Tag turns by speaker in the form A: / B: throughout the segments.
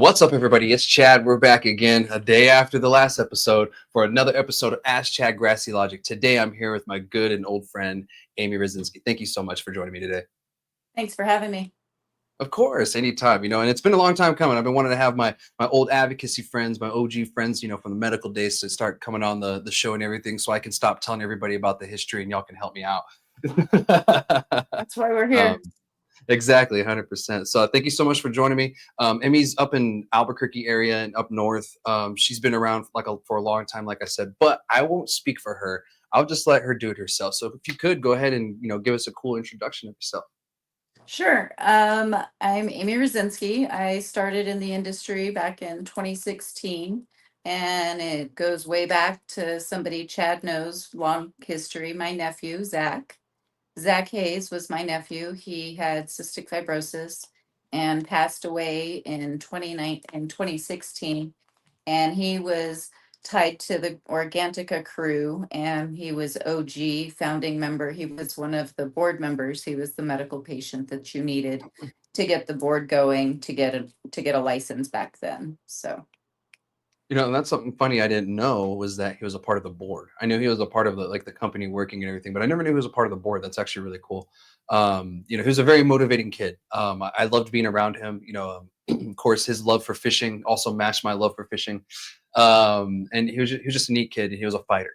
A: What's up, everybody? It's Chad. We're back again a day after the last episode for another episode of Ask Chad Grassy Logic. Today, I'm here with my good and old friend, Amy Rasinski. Thank you so much for joining me today.
B: Thanks for having me.
A: Of course, anytime, and it's been a long time coming. I've been wanting to have my old advocacy friends, my OG friends, from the medical days to start coming on the show and everything so I can stop telling everybody about the history and y'all can help me out.
B: That's why we're
A: um,
B: here.
A: Exactly, 100%. So thank you so much for joining me. Emmy's up in Albuquerque area and up north. She's been around for a long time, like I said, but I won't speak for her. I'll just let her do it herself. So if you could go ahead and give us a cool introduction of yourself.
B: Sure. I'm Amy Rasinski. I started in the industry back in 2016, and it goes way back to somebody Chad knows, long history. My nephew, Zach. Zach Hayes was my nephew. He had cystic fibrosis and passed away in 2016. And he was tied to the Organtica crew, and he was OG founding member. He was one of the board members. He was the medical patient that you needed to get the board going to get a license back then. So
A: And that's something funny I didn't know was that he was a part of the board. I knew he was a part of the company working and everything, but I never knew he was a part of the board. That's actually really cool. He was a very motivating kid. I loved being around him. Of course, his love for fishing also matched my love for fishing. And he was just a neat kid, and he was a fighter.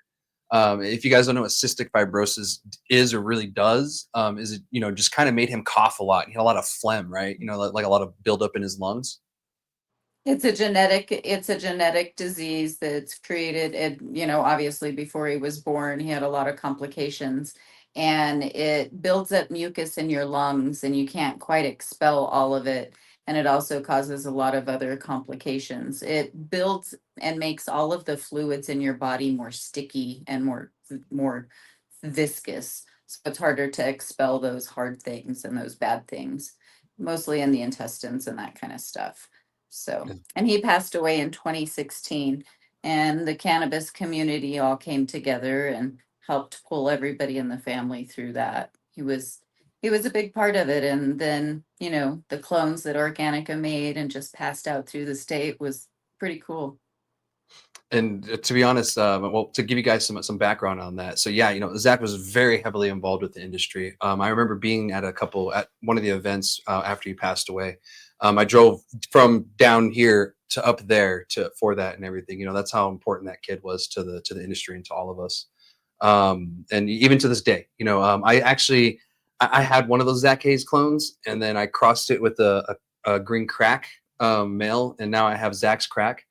A: If you guys don't know what cystic fibrosis is or really does, is it just kind of made him cough a lot. He had a lot of phlegm, right? Like a lot of buildup in his lungs.
B: it's a genetic disease that's created obviously before he was born, he had a lot of complications, and it builds up mucus in your lungs and you can't quite expel all of it. And it also causes a lot of other complications. It builds and makes all of the fluids in your body more sticky and more viscous. So it's harder to expel those hard things and those bad things, mostly in the intestines and that kind of stuff. So, and he passed away in 2016, and the cannabis community all came together and helped pull everybody in the family through that. He was a big part of it. And then, the clones that Organica made and just passed out through the state was pretty cool.
A: And to be honest, well, to give you guys some background on that, so yeah, Zach was very heavily involved with the industry. I remember being at one of the events after he passed away. I drove from down here to up there for that and everything. That's how important that kid was to the industry and to all of us. And even to this day, I had one of those Zach Hayes clones, and then I crossed it with a green crack male, and now I have Zach's crack.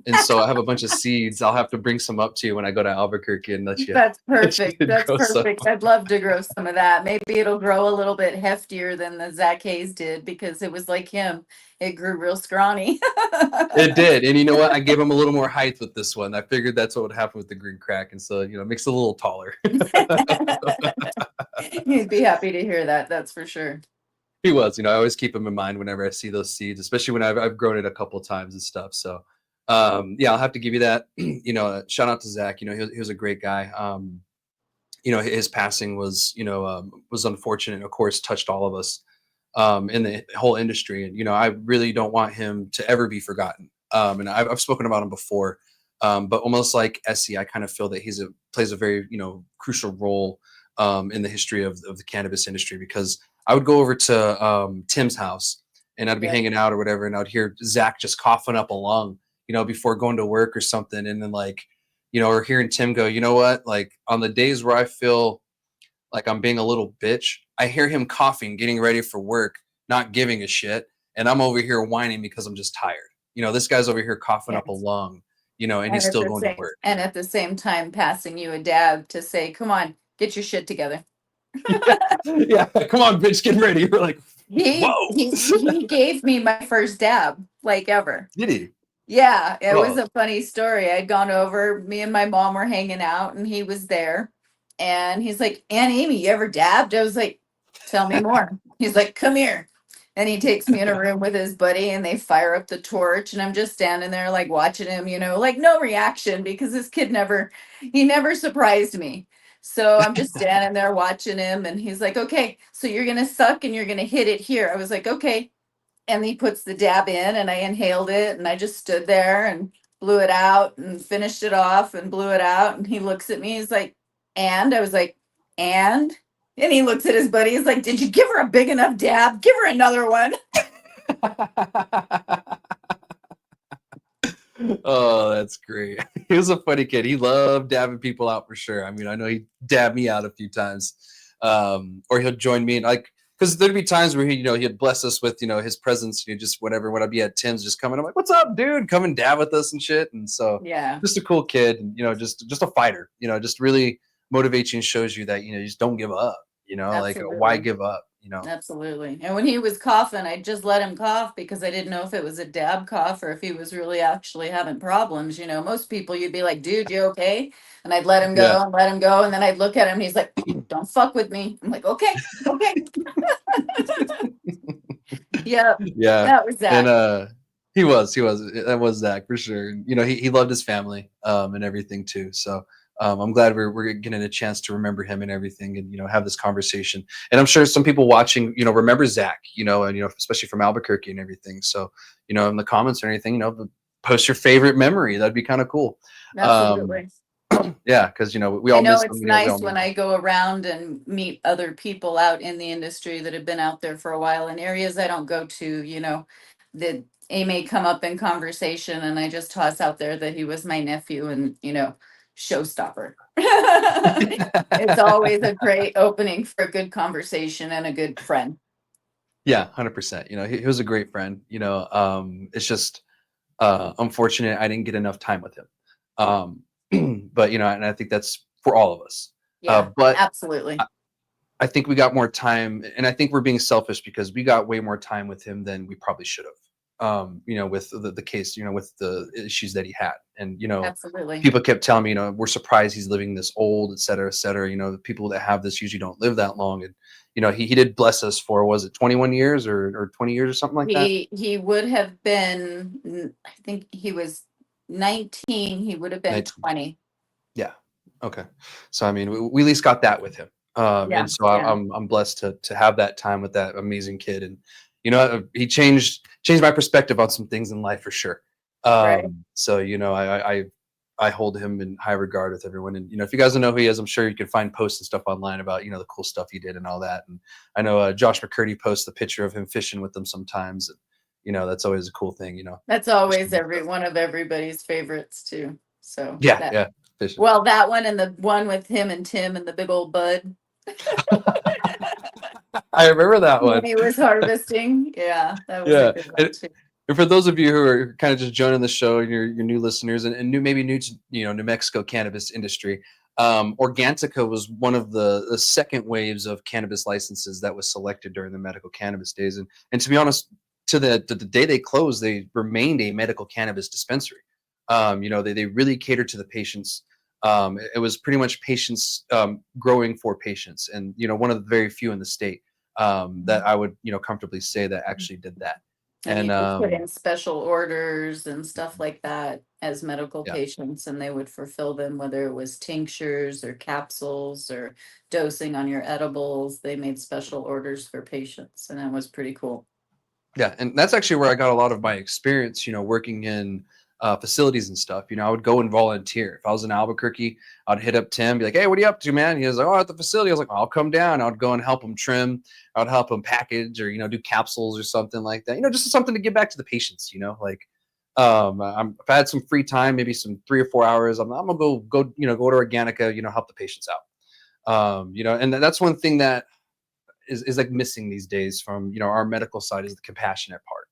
A: And so I have a bunch of seeds. I'll have to bring some up to you when I go to Albuquerque and let you.
B: That's perfect. That's
A: grow some.
B: perfect. I'd love to grow some of that. Maybe it'll grow a little bit heftier than the Zach Hayes did, because it was like him. It grew real scrawny.
A: It did. And you know what? I gave him a little more height with this one. I figured that's what would happen with the green crack. And so, it makes it a little taller.
B: He'd be happy to hear that. That's for sure.
A: He was. I always keep him in mind whenever I see those seeds, especially when I've grown it a couple of times and stuff. So, yeah, I'll have to give you that. Shout out to Zach. He was a great guy. His passing was unfortunate. Of course, touched all of us in the whole industry. And I really don't want him to ever be forgotten. And I've spoken about him before, but almost like Essie, I kind of feel that plays a very crucial role in the history of the cannabis industry, because I would go over to Tim's house and I'd be hanging out or whatever, and I'd hear Zach just coughing up a lung, before going to work or something. And then or hearing Tim go, you know what, like on the days where I feel like I'm being a little bitch, I hear him coughing, getting ready for work, not giving a shit. And I'm over here whining because I'm just tired. This guy's over here coughing up a lung, and he's still going to work.
B: And at the same time, passing you a dab to say, come on, get your shit together.
A: Yeah, come on, bitch, get ready. We're like,
B: whoa. He gave me my first dab, like ever.
A: Did he?
B: Yeah, it was a funny story. I'd gone over, me and my mom were hanging out, and he was there. And he's like, Aunt Amy, you ever dabbed? I was like, tell me more. He's like, come here. And he takes me in a room with his buddy, and they fire up the torch. And I'm just standing there, like watching him, like no reaction, because this kid he never surprised me. So I'm just standing there watching him. And he's like, okay, so you're going to suck and you're going to hit it here. I was like, okay. and he puts the dab in, and I inhaled it, and I just stood there and blew it out and finished it off and blew it out. And he looks at me, he's like, and I was like, and he looks at his buddy, he's like, did you give her a big enough dab? Give her another one.
A: Oh, that's great. He was a funny kid. He loved dabbing people out for sure. I mean, I know he dabbed me out a few times. Or he'll join me and like because there'd be times where he'd bless us with, his presence, just whatever, when I'd be at Tim's just coming, I'm like, what's up, dude? Come and dab with us and shit. And so
B: Yeah,
A: just a cool kid and just a fighter, just really motivates you and shows you that, you just don't give up, like why
B: absolutely.
A: give up,
B: Absolutely. And when he was coughing, I just let him cough because I didn't know if it was a dab cough or if he was really actually having problems. Most people you'd be like, dude, you okay? And I'd let him
A: Yeah.
B: go and let him go. And then I'd look at him and he's like, don't fuck with me. I'm like, okay, okay. Yeah,
A: Yeah.
B: that was
A: And
B: that.
A: he was that was Zach for sure. He loved his family and everything too. So I'm glad we're getting a chance to remember him and everything and have this conversation. And I'm sure some people watching, remember Zach, and especially from Albuquerque and everything. So, in the comments or anything, post your favorite memory. That'd be kind of cool. Um
B: Absolutely.
A: yeah, because we
B: I
A: all
B: know
A: miss
B: it's
A: them, we all
B: nice
A: miss
B: when
A: them.
B: I go around and meet other people out in the industry that have been out there for a while in areas I don't go to, that A may come up in conversation and I just toss out there that he was my nephew and, showstopper. It's always a great opening for a good conversation and a good friend.
A: Yeah, 100%. He was a great friend. It's just unfortunate I didn't get enough time with him. But and I think that's for all of us.
B: Yeah,
A: But
B: absolutely.
A: I think we got more time, and I think we're being selfish because we got way more time with him than we probably should have. With the case, with the issues that he had, and
B: Absolutely.
A: people kept telling me, we're surprised he's living this old, et cetera, et cetera. The people that have this usually don't live that long, and he did bless us for was it 21 years or 20 years or something like that.
B: He would have been, I think he was 19, he would have been
A: 19.
B: 20.
A: Yeah. Okay. So I mean, we at least got that with him,
B: Yeah,
A: and so
B: yeah,
A: I'm blessed to have that time with that amazing kid, and he changed my perspective on some things in life for sure.
B: right.
A: So I hold him in high regard with everyone, and if you guys don't know who he is, I'm sure you can find posts and stuff online about the cool stuff he did and all that. And I know Josh McCurdy posts the picture of him fishing with them sometimes, and that's always a cool thing.
B: That's always
A: Fishing and stuff.
B: one of everybody's favorites too. So
A: Yeah,
B: that,
A: yeah, fishing.
B: well, that one and the one with him and Tim and the big old bud
A: I remember that
B: when
A: one.
B: he was harvesting. Yeah, that was a
A: Yeah.
B: good one
A: And,
B: too.
A: and for those of you who are kind of just joining the show, and you're new listeners and maybe new to New Mexico cannabis industry, Organtica was one of the second waves of cannabis licenses that was selected during the medical cannabis days. And to be honest, to the day they closed, they remained a medical cannabis dispensary. They really catered to the patients. It was pretty much patients growing for patients, and one of the very few in the state that I would comfortably say that actually did that.
B: And
A: And
B: you could put in special orders and stuff like that as medical
A: yeah,
B: patients, and they would fulfill them, whether it was tinctures or capsules or dosing on your edibles. They made special orders for patients, and that was pretty cool.
A: yeah, and that's actually where I got a lot of my experience. Working in facilities and stuff. I would go and volunteer. If I was in Albuquerque, I'd hit up Tim, be like, "Hey, what are you up to, man?" He was like, "Oh, at the facility." I was like, "I'll come down." I'd go and help him trim. I'd help him package or do capsules or something like that. Just something to give back to the patients. Like if I had some free time, maybe some 3 or 4 hours, I'm gonna go to Organica. Help the patients out. And that's one thing that is like missing these days from our medical side is the compassionate part.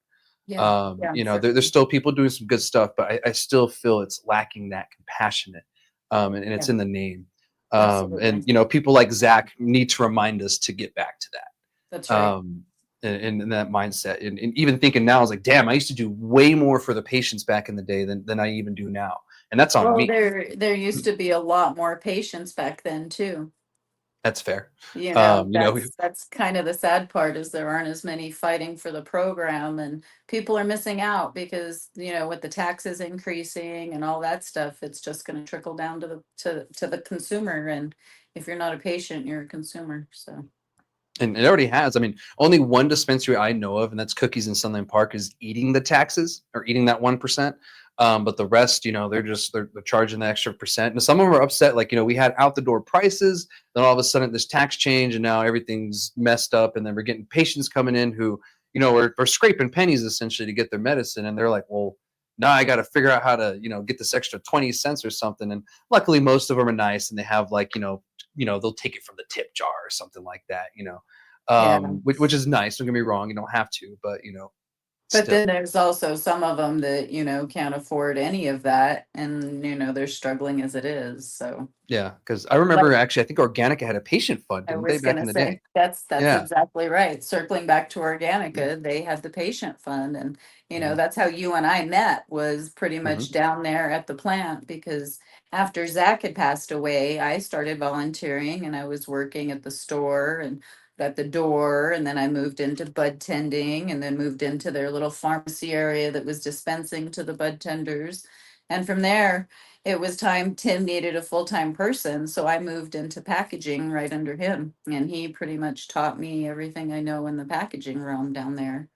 B: Yeah, yeah,
A: There's
B: certainly.
A: still people doing some good stuff, but I still feel it's lacking that compassionate, and it's
B: Yeah,
A: in the name. And
B: absolutely.
A: people like Zach need to remind us to get back to
B: That's
A: that.
B: right.
A: And that mindset, and even thinking now, I was like, damn, I used to do way more for the patients back in the day than I even do now, and that's on
B: Well,
A: me.
B: there used to be a lot more patients back then too.
A: That's fair.
B: That's kind of the sad part is there aren't as many fighting for the program, and people are missing out because, with the taxes increasing and all that stuff, it's just going to trickle down to the consumer. And if you're not a patient, you're a consumer. So
A: And it already has. I mean, only one dispensary I know of, and that's Cookies in Sunland Park, is eating the taxes or eating that 1%. But the rest, they're charging the extra percent. And some of them are upset. Like, we had out the door prices, then all of a sudden this tax change, and now everything's messed up. And then we're getting patients coming in who, are scraping pennies essentially to get their medicine. And they're like, well, now I got to figure out how to, get this extra 20 cents or something. And luckily, most of them are nice, and they have like, they'll take it from the tip jar or something like that.
B: Yeah.
A: Which is nice. Don't get me wrong, you don't have to, but
B: But
A: still.
B: then there's also some of them that, can't afford any of that and, they're struggling as it is. So,
A: Yeah, because I
B: like
A: remember actually, I think Organica had a patient fund,
B: I
A: didn't they,
B: was
A: back in
B: gonna
A: the day?
B: say, that's
A: Yeah.
B: exactly right. Circling back to Organica, they had the patient fund and,
A: Mhm,
B: that's how you and I met was pretty
A: mhm,
B: much down there at the plant because after Zach had passed away, I started volunteering and I was working at the store and at the door and then I moved into bud tending and then moved into their little pharmacy area that was dispensing to the bud tenders. And from there, it was time Tim needed a full-time person, so I moved into packaging right under him. And he pretty much taught me everything I know in the packaging realm down there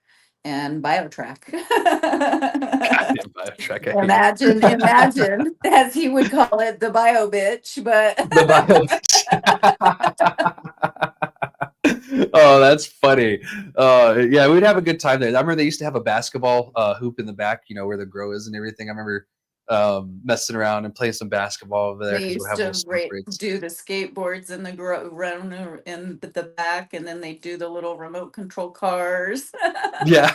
B: and BioTrack.
A: goddamn BioTrack, I hate you.
B: Imagine, as he would call it, the bio bitch, but
A: The bio bitch. Oh, that's funny. Yeah, we'd have a good time there. I remember they used to have a basketball hoop in the back, where the grow is and everything. I remember messing around and playing some basketball over there
B: they
A: because we'll
B: used
A: have little
B: to
A: smoke breaks.
B: do the skateboards in the run in the back, and then they do the little remote control cars.
A: Yeah,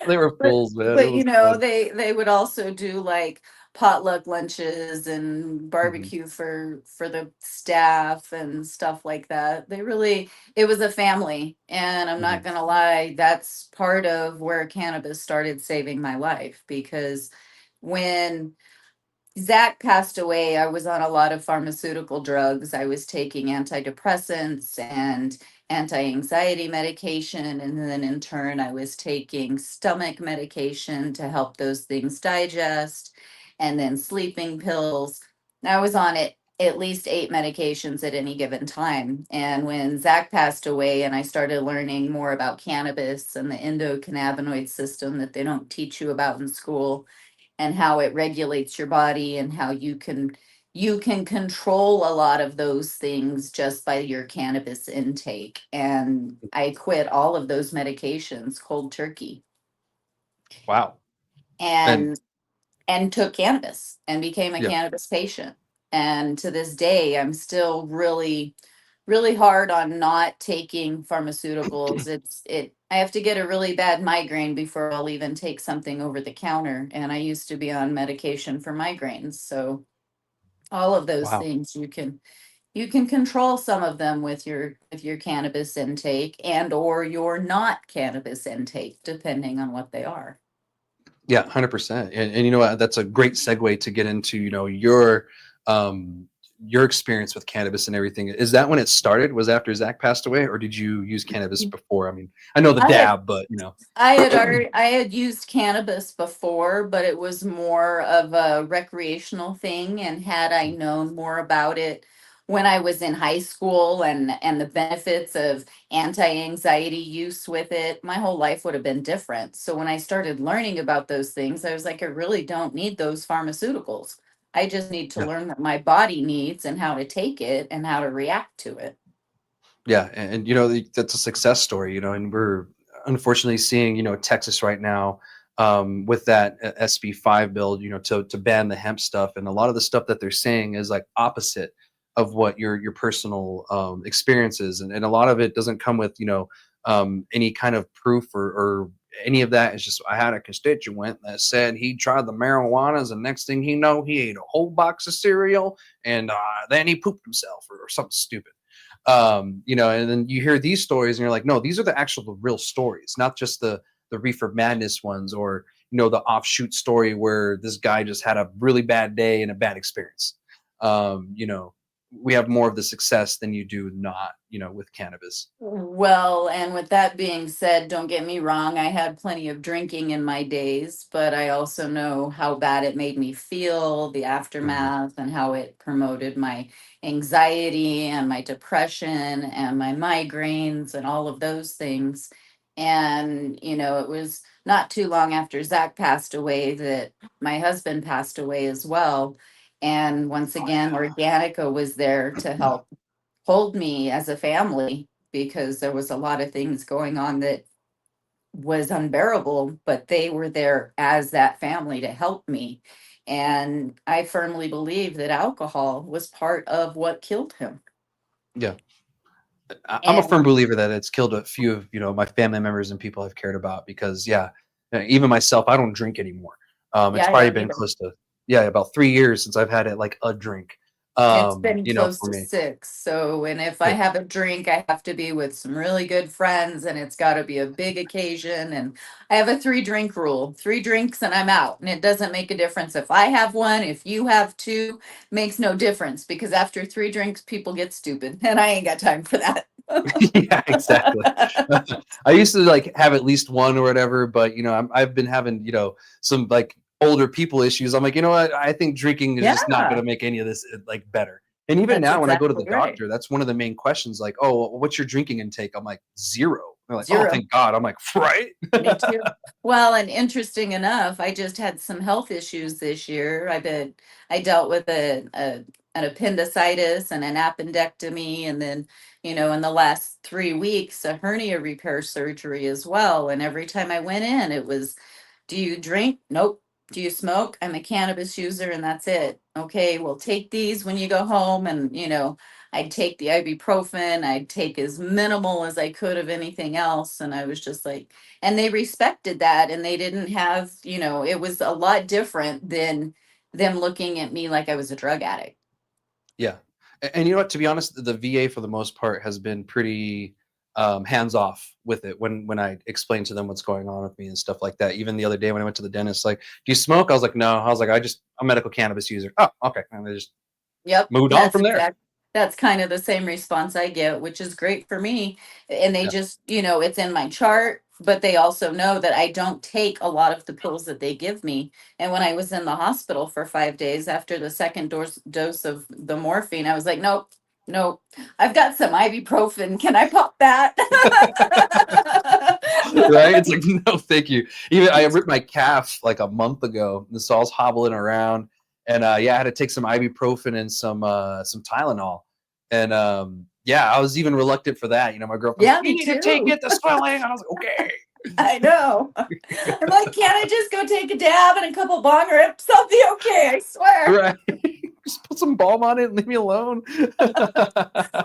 A: they were
B: But
A: fools, man. It was fun.
B: they would also do like potluck lunches and
A: Mhm,
B: barbecue for the staff and stuff like that. It was a family, and I'm not
A: mhm.
B: gonna lie, that's part of where cannabis started saving my life because when Zach passed away, I was on a lot of pharmaceutical drugs. I was taking antidepressants and anti-anxiety medication. And then in turn, I was taking stomach medication to help those things digest, and then sleeping pills. I was on it at least 8 medications at any given time. And when Zach passed away and I started learning more about cannabis and the endocannabinoid system that they don't teach you about in school, and how it regulates your body and how you can control a lot of those things just by your cannabis intake. And I quit all of those medications cold turkey
A: Wow. And
B: and took cannabis and became a
A: yeah.
B: cannabis patient. And to this day, I'm still really hard on not taking pharmaceuticals. I have to get a really bad migraine before I'll even take something over the counter. And I used to be on medication for migraines. So all of those
A: Wow.
B: things you can control some of them with your cannabis intake and or your not cannabis intake, depending on what they are.
A: Yeah, 100%. And you know what? That's a great segue to get into, um your experience with cannabis and everything. Is that when it started? Was after Zach passed away, or did you use cannabis before? I mean, I know the
B: I had
A: dab, but
B: I had used cannabis before, but it was more of a recreational thing. And had I known more about it when I was in high school and the benefits of anti-anxiety use with it, my whole life would have been different. So when I started learning about those things, I was like, I really don't need those pharmaceuticals. I just need to
A: yeah.
B: learn what my body needs and how to take it and how to react to it.
A: Yeah, and that's a success story, and we're unfortunately seeing, Texas right now, with that SB5 bill, to ban the hemp stuff, and a lot of the stuff that they're saying is like opposite of what your personal experiences, and a lot of it doesn't come with any kind of proof or any of that. It's just I had a constituent that said he tried the marijuanas, and next thing he know, he ate a whole box of cereal, and then he pooped himself or something stupid. And then you hear these stories and you're like, no, these are the real stories, not just the reefer madness ones, or the offshoot story where this guy just had a really bad day and a bad experience. um you know we have more of the success than you do not, with cannabis.
B: Well, and with that being said, don't get me wrong, I had plenty of drinking in my days, but I also know how bad it made me feel, the
A: Mhm.
B: aftermath, and how it promoted my anxiety and my depression and my migraines and all of those things. And, it was not too long after Zach passed away that my husband passed away as well. And once again, Organica was there to help hold me as a family because there was a lot of things going on that was unbearable, but they were there as that family to help me. And I firmly believe that alcohol was part of what killed him.
A: Yeah. I'm a firm
B: And
A: believer that it's killed a few of, my family members and people I've cared about because, yeah, even myself, I don't drink anymore. It's
B: yeah, I
A: probably
B: don't
A: been
B: either.
A: close to, yeah, about 3 years since I've had it like a drink,
B: It's been close
A: for
B: to
A: me.
B: 6. So, and if I
A: Yeah.
B: have a drink, I have to be with some really good friends and it's got to be a big occasion. And I have a 3 drink rule, 3 drinks and I'm out. And it doesn't make a difference if I have one, if you have two, makes no difference because after 3 drinks, people get stupid and I ain't got time for that.
A: Yeah, exactly. I used to like have at least one or whatever, but I've been having some like older people issues. I'm like, you know what? I think drinking is just not going
B: Yeah,
A: to make any of this like better. And even
B: that's
A: now, when I go to
B: exactly
A: the
B: right.
A: doctor, that's one of the main questions. Like, oh, well, what's your drinking intake? I'm like 0. They're like, oh,
B: 0.
A: thank God. I'm like, right.
B: Me too. Well, and interesting enough, I just had some health issues this year. I dealt with an appendicitis and an appendectomy, and then, in the last 3 weeks, a hernia repair surgery as well. And every time I went in, it was, do you drink? Nope. Do you smoke? I'm a cannabis user, and that's it. Okay, well, take these when you go home, and I'd take the ibuprofen. I'd take as minimal as I could of anything else, and I was just like, and they respected that and they didn't have, it was a lot different than them looking at me like I was a drug addict.
A: Yeah. And you know what? To be honest, the VA for the most part has been pretty hands off with it when I explain to them what's going on with me and stuff like that. Even the other day when I went to the dentist, like, do you smoke? I was like, no. I was like, I'm a medical cannabis user. Oh, okay. And they just
B: Yep,
A: moved on from there.
B: that's kind of the same response I get, which is great for me. And they
A: Yeah.
B: just, it's in my chart, but they also know that I don't take a lot of the pills that they give me. And when I was in the hospital for 5 days after the second dose of the morphine, I was like, nope, nope, I've got some ibuprofen. Can I pop that?
A: Right? It's like, no, thank you. Even I ripped my calf like a month ago, and so I was hobbling around, and yeah, I had to take some ibuprofen and some Tylenol, and yeah, I was even reluctant for that. My girlfriend's like,
B: Yeah,
A: "You
B: me
A: need to take
B: too.
A: it, the swelling." And I was like, "Okay."
B: I know. I'm like, can't I just go take a dab and a couple bong rips? I'll be okay, I swear.
A: Right? Just put some balm on it and leave me alone.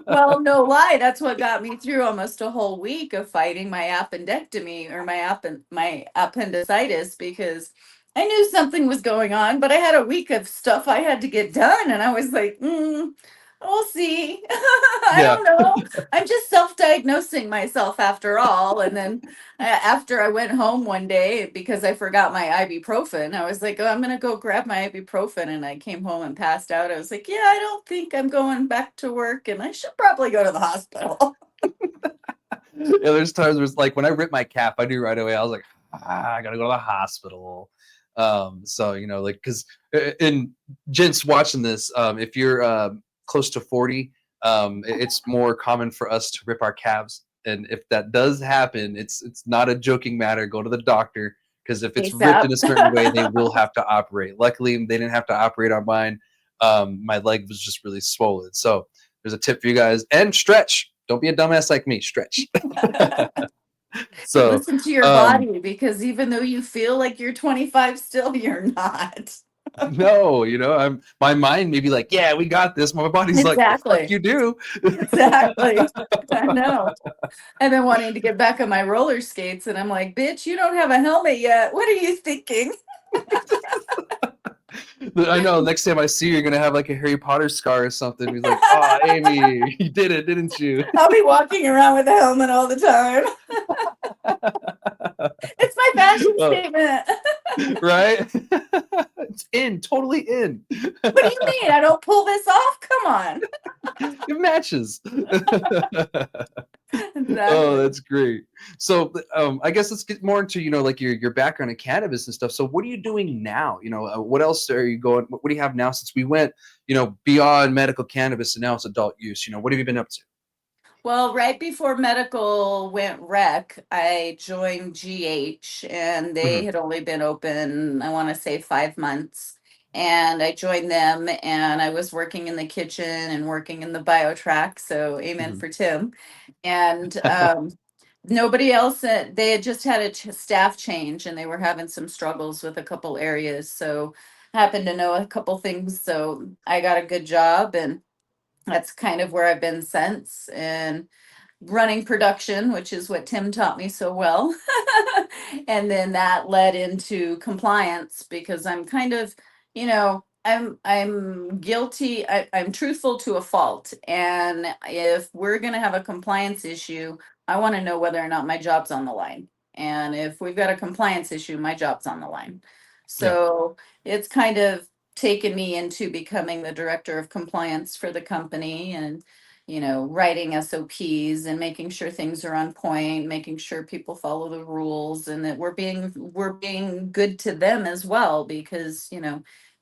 B: Well, no lie, that's what got me through almost a whole week of fighting my appendectomy or my appendicitis because I knew something was going on, but I had a week of stuff I had to get done, and I was like, we'll see. I
A: Yeah.
B: don't know. I'm just self-diagnosing myself after all, and then after I went home one day because I forgot my ibuprofen, I was like, oh, I'm gonna go grab my ibuprofen. And I came home and passed out. I was like, yeah, I don't think I'm going back to work and I should probably go to the hospital.
A: Yeah, there's times where it's like when I ripped my calf, I knew right away. I was like, I gotta go to the hospital. So like because in gents watching this, if you're close to 40, it's more common for us to rip our calves. And if that does happen, it's not a joking matter. Go to the doctor because if it's ripped
B: ASAP.
A: in a certain way, they will have to operate. Luckily, they didn't have to operate on mine. My leg was just really swollen. So there's a tip for you guys and stretch. Don't be a dumbass like me. Stretch. So,
B: Listen to your
A: um,
B: body because even though you feel like you're 25, still you're not.
A: no, my mind may be like, yeah, we got this. My body's like, the fuck
B: Exactly.
A: you do.
B: Exactly. I know. I've been wanting to get back on my roller skates, and I'm like, bitch, you don't have a helmet yet. What are you thinking?
A: I know. Next time I see you, you're gonna have like a Harry Potter scar or something. He's like, oh, Amy, you did it, didn't you?
B: I'll be walking around with a helmet all the time. It's my fashion
A: Oh,
B: statement.
A: right? in, totally in.
B: What do you mean? I don't pull this off? Come on.
A: It matches. Oh,
B: Exactly.
A: that's great. So, I guess let's get more into, like your background in cannabis and stuff. So, what are you doing now? What else are you going? What do you have now? Since we went, beyond medical cannabis and now it's adult use. What have you been up to?
B: Well, right before medical went rec, I joined GH and they
A: Hmm.
B: had only been open, I want to say 5 months. And I joined them and I was working in the kitchen and working in the bio track. So, amen
A: Hmm.
B: for Tim. And nobody else, they had just had a staff change and they were having some struggles with a couple areas. So, I happened to know a couple things. So, I got a good job and that's kind of where I've been since. And running production, which is what Tim taught me so well. And then that led into compliance because I'm kind of, I'm guilty. I'm truthful to a fault. And if we're gonna have a compliance issue, I want to know whether or not my job's on the line. And if we've got a compliance issue, my job's on the line.
A: Yeah.
B: So it's kind of taken me into becoming the director of compliance for the company and writing SOPs and making sure things are on point, making sure people follow the rules and that we're being good to them as well because,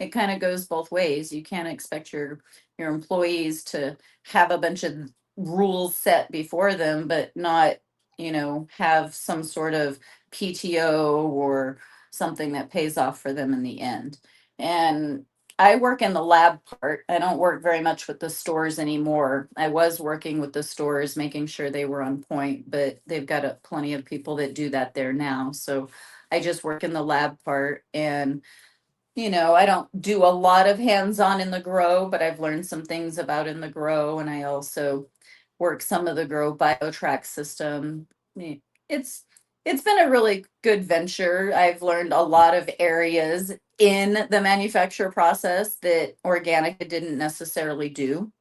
B: it kind of goes both ways. You can't expect your employees to have a bunch of rules set before them, but not, have some sort of PTO or something that pays off for them in the end. And I work in the lab part. I don't work very much with the stores anymore. I was working with the stores, making sure they were on point, but they've got plenty of people that do that there now. So I just work in the lab part and I don't do a lot of hands-on in the grow, but I've learned some things about in the grow and I also work some of the grow biotrack system. Me- It's it's been a really good venture. I've learned a lot of areas in the manufacture process that organic didn't necessarily do.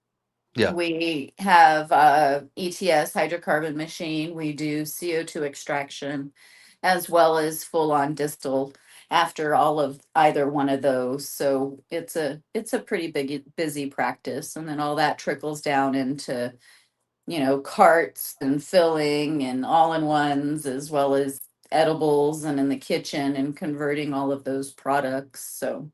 A: Yeah.
B: We have ETS hydrocarbon machine. We do CO2 extraction as well as full on distal after all of either one of those. So it's a pretty big busy practice. And then all that trickles down into, carts and filling and all in ones as well as edibles and in the kitchen and converting all of those products. So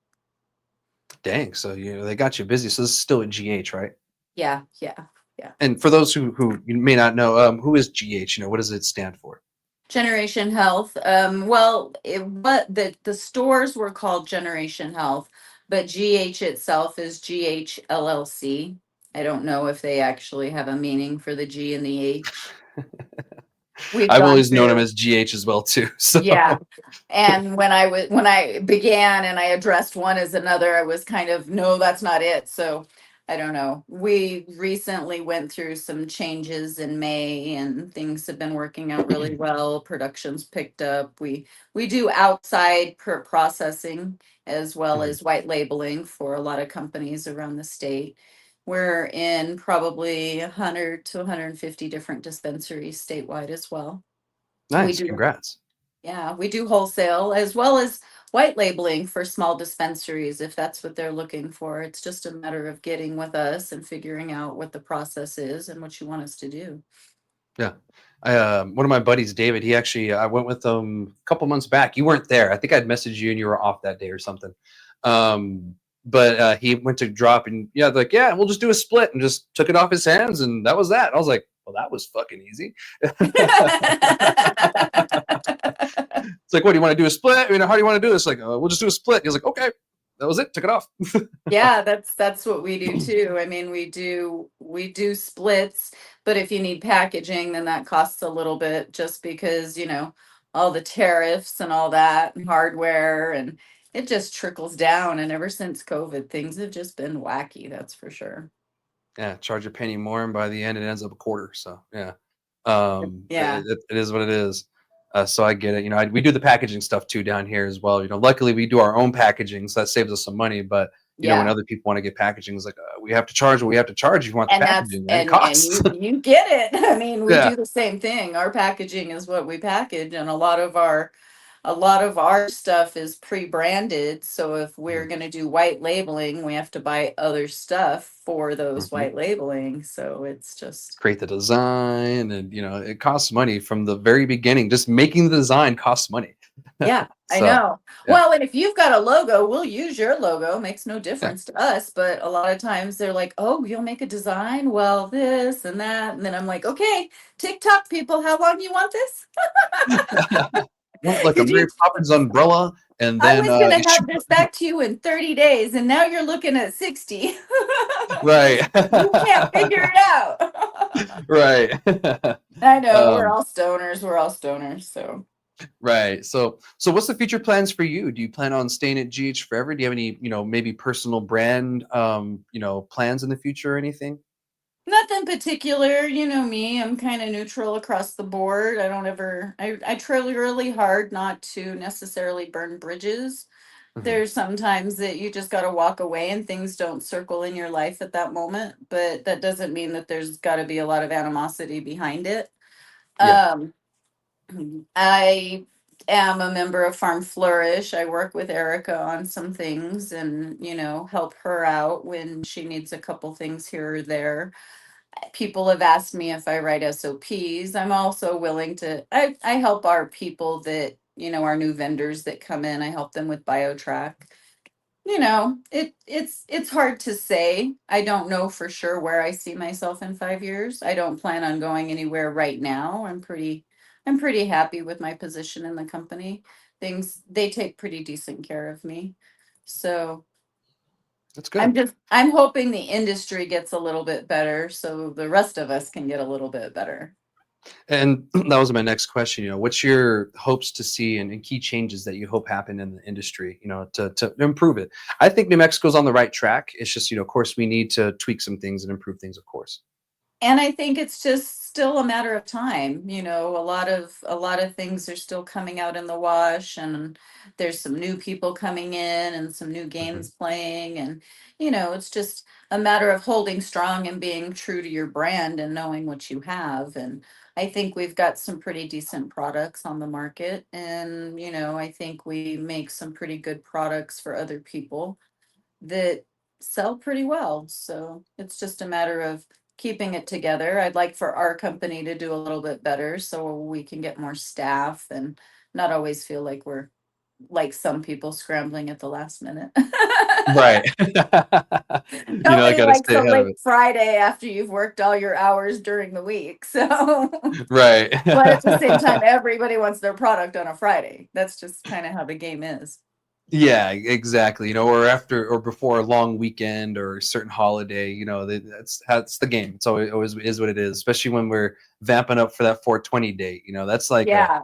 A: Dang. So they got you busy. So this is still at GH, right?
B: yeah, yeah, yeah.
A: And for those who you may not know, who is GH? What does it stand for?
B: Generation Health. Well, what the stores were called Generation Health, but GH itself is GH LLC. I don't know if they actually have a meaning for the G and the H. We've
A: I've
B: gone
A: always known him
B: through.
A: as GH as well too.
B: Yeah.
A: So
B: And when I began and I addressed one as another, I was kind of, no, that's not it. So I don't know. We recently went through some changes in May and things have been working out really well. Production's picked up. We do outside processing as well
A: Mhm.
B: as white labeling for a lot of companies around the state. We're in probably 100 to 150 different dispensaries statewide as well. We
A: Nice.
B: do
A: Congrats.
B: yeah, we do wholesale as well as white labeling for small dispensaries if that's what they're looking for. It's just a matter of getting with us and figuring out what the process is and what you want us to do.
A: Yeah. One of my buddies, David, he actually, I went with him a couple months back. You weren't there. I think I'd messaged you and you were off that day or something. But he went to drop and yeah, like, yeah, we'll just do a split and just took it off his hands. And that was that. I was like, well, that was fucking easy. It's like, what do you want to do a split? How do you want to do this? Like, we'll just do a split. He was like, okay, that was it. Took it off.
B: Yeah, that's what we do too. I mean, we do splits, but if you need packaging, then that costs a little bit just because, all the tariffs and all that and hardware and it just trickles down. And ever since COVID, things have just been wacky, that's for sure.
A: Yeah, charge a penny more, and by the end, it ends up a quarter. So yeah,
B: Yeah.
A: it is what it is. So I get it. We do the packaging stuff too down here as well. Luckily we do our own packaging, so that saves us some money. But when
B: Yeah.
A: other people want to get packaging, it's like we have to charge what we have to charge if you want the
B: And that's
A: packaging, man. It
B: and
A: costs.
B: you get it. I mean, we
A: Yeah.
B: do the same thing. Our packaging is what we package, and a lot of our a lot of our stuff is pre-branded. So if we're
A: Mhm.
B: going to do white labeling, we have to buy other stuff for those
A: Mhm.
B: white labeling. So it's just,
A: Create the design, and it costs money from the very beginning. Just making the design costs money.
B: yeah, I
A: So
B: know.
A: yeah,
B: Well, and if you've got a logo, we'll use your logo. Makes no
A: yeah.
B: difference to us. But a lot of times they're like, oh, you'll make a design? Well, this and that. And then I'm like, okay, TikTok people, how long you want this?
A: Want like a
B: Did
A: Mary
B: you?
A: Poppins umbrella, and
B: I
A: then
B: was going
A: you
B: to
A: should
B: have this back to you in 30 days, and now you're looking at 60.
A: right,
B: You can't figure it out.
A: right.
B: I know, we're
A: um,
B: all stoners. We're all stoners. So.
A: right. So what's the future plans for you? Do you plan on staying at GH forever? Do you have any, maybe personal brand, plans in the future or anything?
B: Nothing particular, you know me. I'm kind of neutral across the board. I don't ever, I try really hard not to necessarily burn bridges.
A: Hmm.
B: There's sometimes that you just got to walk away and things don't circle in your life at that moment, but that doesn't mean that there's got to be a lot of animosity behind it.
A: Yeah.
B: Um, I am a member of Farm Flourish. I work with Erica on some things and, help her out when she needs a couple things here or there. People have asked me if I write SOPs. I'm also willing to, I help our people that, our new vendors that come in, I help them with BioTrack. It's hard to say. I don't know for sure where I see myself in 5 years. I don't plan on going anywhere right now. I'm pretty happy with my position in the company. They take pretty decent care of me. So
A: That's
B: I'm
A: good.
B: just I'm hoping the industry gets a little bit better so the rest of us can get a little bit better.
A: And that was my next question. What's your hopes to see and key changes that you hope happen in the industry, to improve it? I think New Mexico's on the right track. It's just, of course, we need to tweak some things and improve things, of course.
B: And I think it's just still a matter of time. A lot of things are still coming out in the wash, and there's some new people coming in and some new
A: Hmm.
B: games playing, and it's just a matter of holding strong and being true to your brand and knowing what you have. And I think we've got some pretty decent products on the market, and I think we make some pretty good products for other people that sell pretty well. So it's just a matter of keeping it together. I'd like for our company to do a little bit better so we can get more staff and not always feel like we're like some people scrambling at the last minute.
A: Right. I
B: Nobody
A: got to
B: likes
A: stay
B: a
A: ahead of
B: late
A: it.
B: Friday after you've worked all your hours during the week. So,
A: Right.
B: but at the same time, everybody wants their product on a Friday. That's just kind of how the game is.
A: Yeah, exactly. Or after or before a long weekend or a certain holiday, that's the game. It's always is what it is, especially when we're vamping up for that 420 date. That's like
B: Yeah.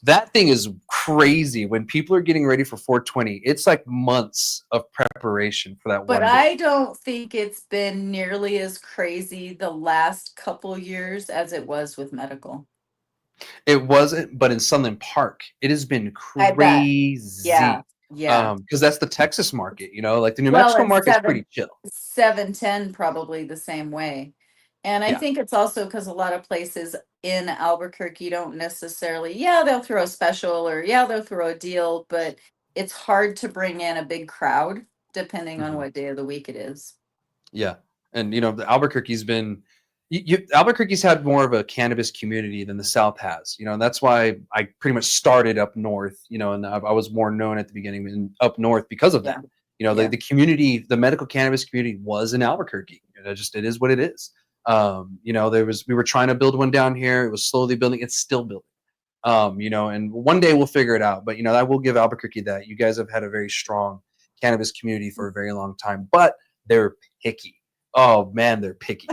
A: that thing is crazy when people are getting ready for 420. It's like months of preparation for that
B: But
A: one date.
B: I don't think it's been nearly as crazy the last couple years as it was with medical.
A: It wasn't, but in Sunland Park, it has been
B: I bet.
A: crazy.
B: Yeah. Yeah.
A: Because that's the Texas market, like the New
B: Well,
A: Mexico
B: and
A: market's pretty chill.
B: 710 probably the same way. And I
A: Yeah.
B: think it's also because a lot of places in Albuquerque don't necessarily, yeah, they'll throw a special or yeah, they'll throw a deal, but it's hard to bring in a big crowd depending on
A: Mhm.
B: what day of the week it is.
A: Yeah, and the Albuquerque's been Albuquerque's had more of a cannabis community than the South has, and that's why I pretty much started up north, and I was more known at the beginning up north because of that.
B: Yeah.
A: The,
B: Yeah.
A: the community, the medical cannabis community was in Albuquerque. It is what it is. We were trying to build one down here. It was slowly building. It's still building. And one day we'll figure it out. But I will give Albuquerque that. You guys have had a very strong cannabis community for a very long time, but they're picky. Oh man, they're picky,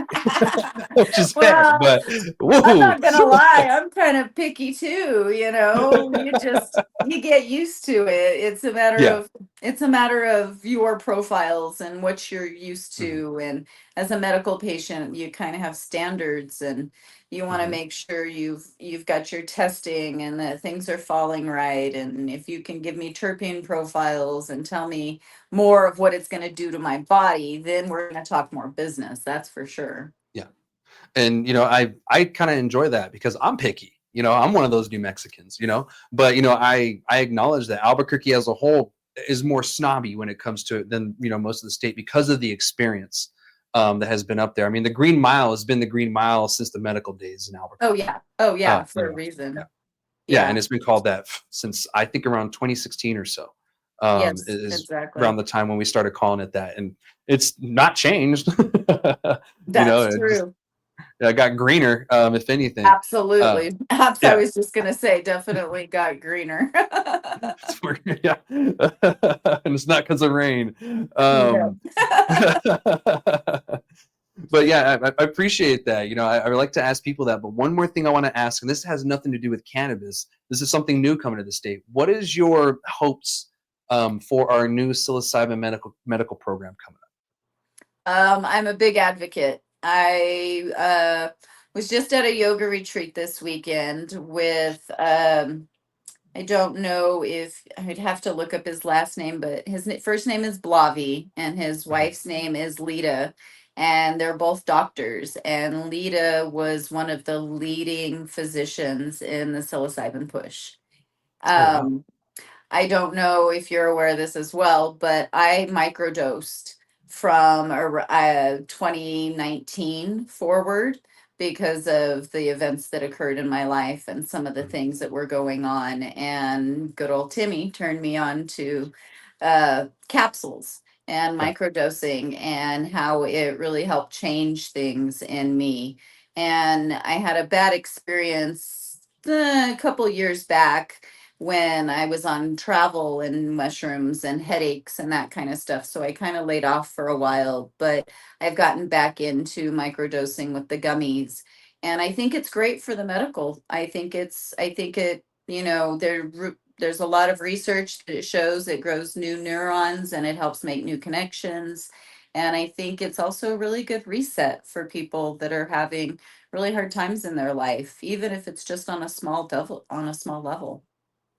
A: which is fair.
B: Well,
A: But
B: I'm
A: woohoo,
B: not gonna lie, I'm kind of picky too, you get used to it.
A: yeah,
B: It's a matter of your profiles and what you're used
A: hmm,
B: to. And as a medical patient, you kind of have standards and you want to
A: hmm,
B: make sure you've got your testing and that things are falling right. And if you can give me terpene profiles and tell me more of what it's going to do to my body, then we're going to talk more business. That's for sure.
A: yeah. And I kind of enjoy that because I'm picky. I'm one of those New Mexicans, but I acknowledge that Albuquerque as a whole is more snobby when it comes to it than most of the state because of the experience that has been up there. I mean, the Green Mile has been the Green Mile since the medical days in
B: Oh
A: Albuquerque.
B: yeah. Oh yeah, for a
A: Yeah,
B: reason.
A: yeah,
B: Yeah.
A: and it's been called that since I think around 2016 or so.
B: Yes,
A: Is around
B: exactly.
A: the time when we started calling it that, and it's not changed.
B: That's
A: It just
B: true.
A: got greener, if anything. Uh,
B: Absolutely. I
A: yeah,
B: was just gonna say, definitely got greener.
A: yeah, and it's not because of rain.
B: No.
A: But yeah, I appreciate that. I like to ask people that. But one more thing I want to ask, and this has nothing to do with cannabis. This is something new coming to the state. What is your hopes for our new psilocybin medical program coming up?
B: I'm a big advocate. I was just at a yoga retreat this weekend with I don't know if I'd have to look up his last name, but his first name is Blavi and his
A: Mhm.
B: wife's name is Lita. And they're both doctors. And Lita was one of the leading physicians in the psilocybin push.
A: Oh wow.
B: Um, I don't know if you're aware of this as well, but I microdosed from 2019 forward because of the events that occurred in my life and some of the
A: Mhm.
B: things that were going on. And good old Timmy turned me on to capsules and
A: Yeah.
B: microdosing and how it really helped change things in me. And I had a bad experience a couple years back when I was on travel and mushrooms and headaches and that kind of stuff. So I kind of laid off for a while, but I've gotten back into microdosing with the gummies. And I think it's great for the medical. I think it, there's a lot of research that shows it grows new neurons and it helps make new connections. And I think it's also a really good reset for people that are having really hard times in their life, even if it's just on a small level.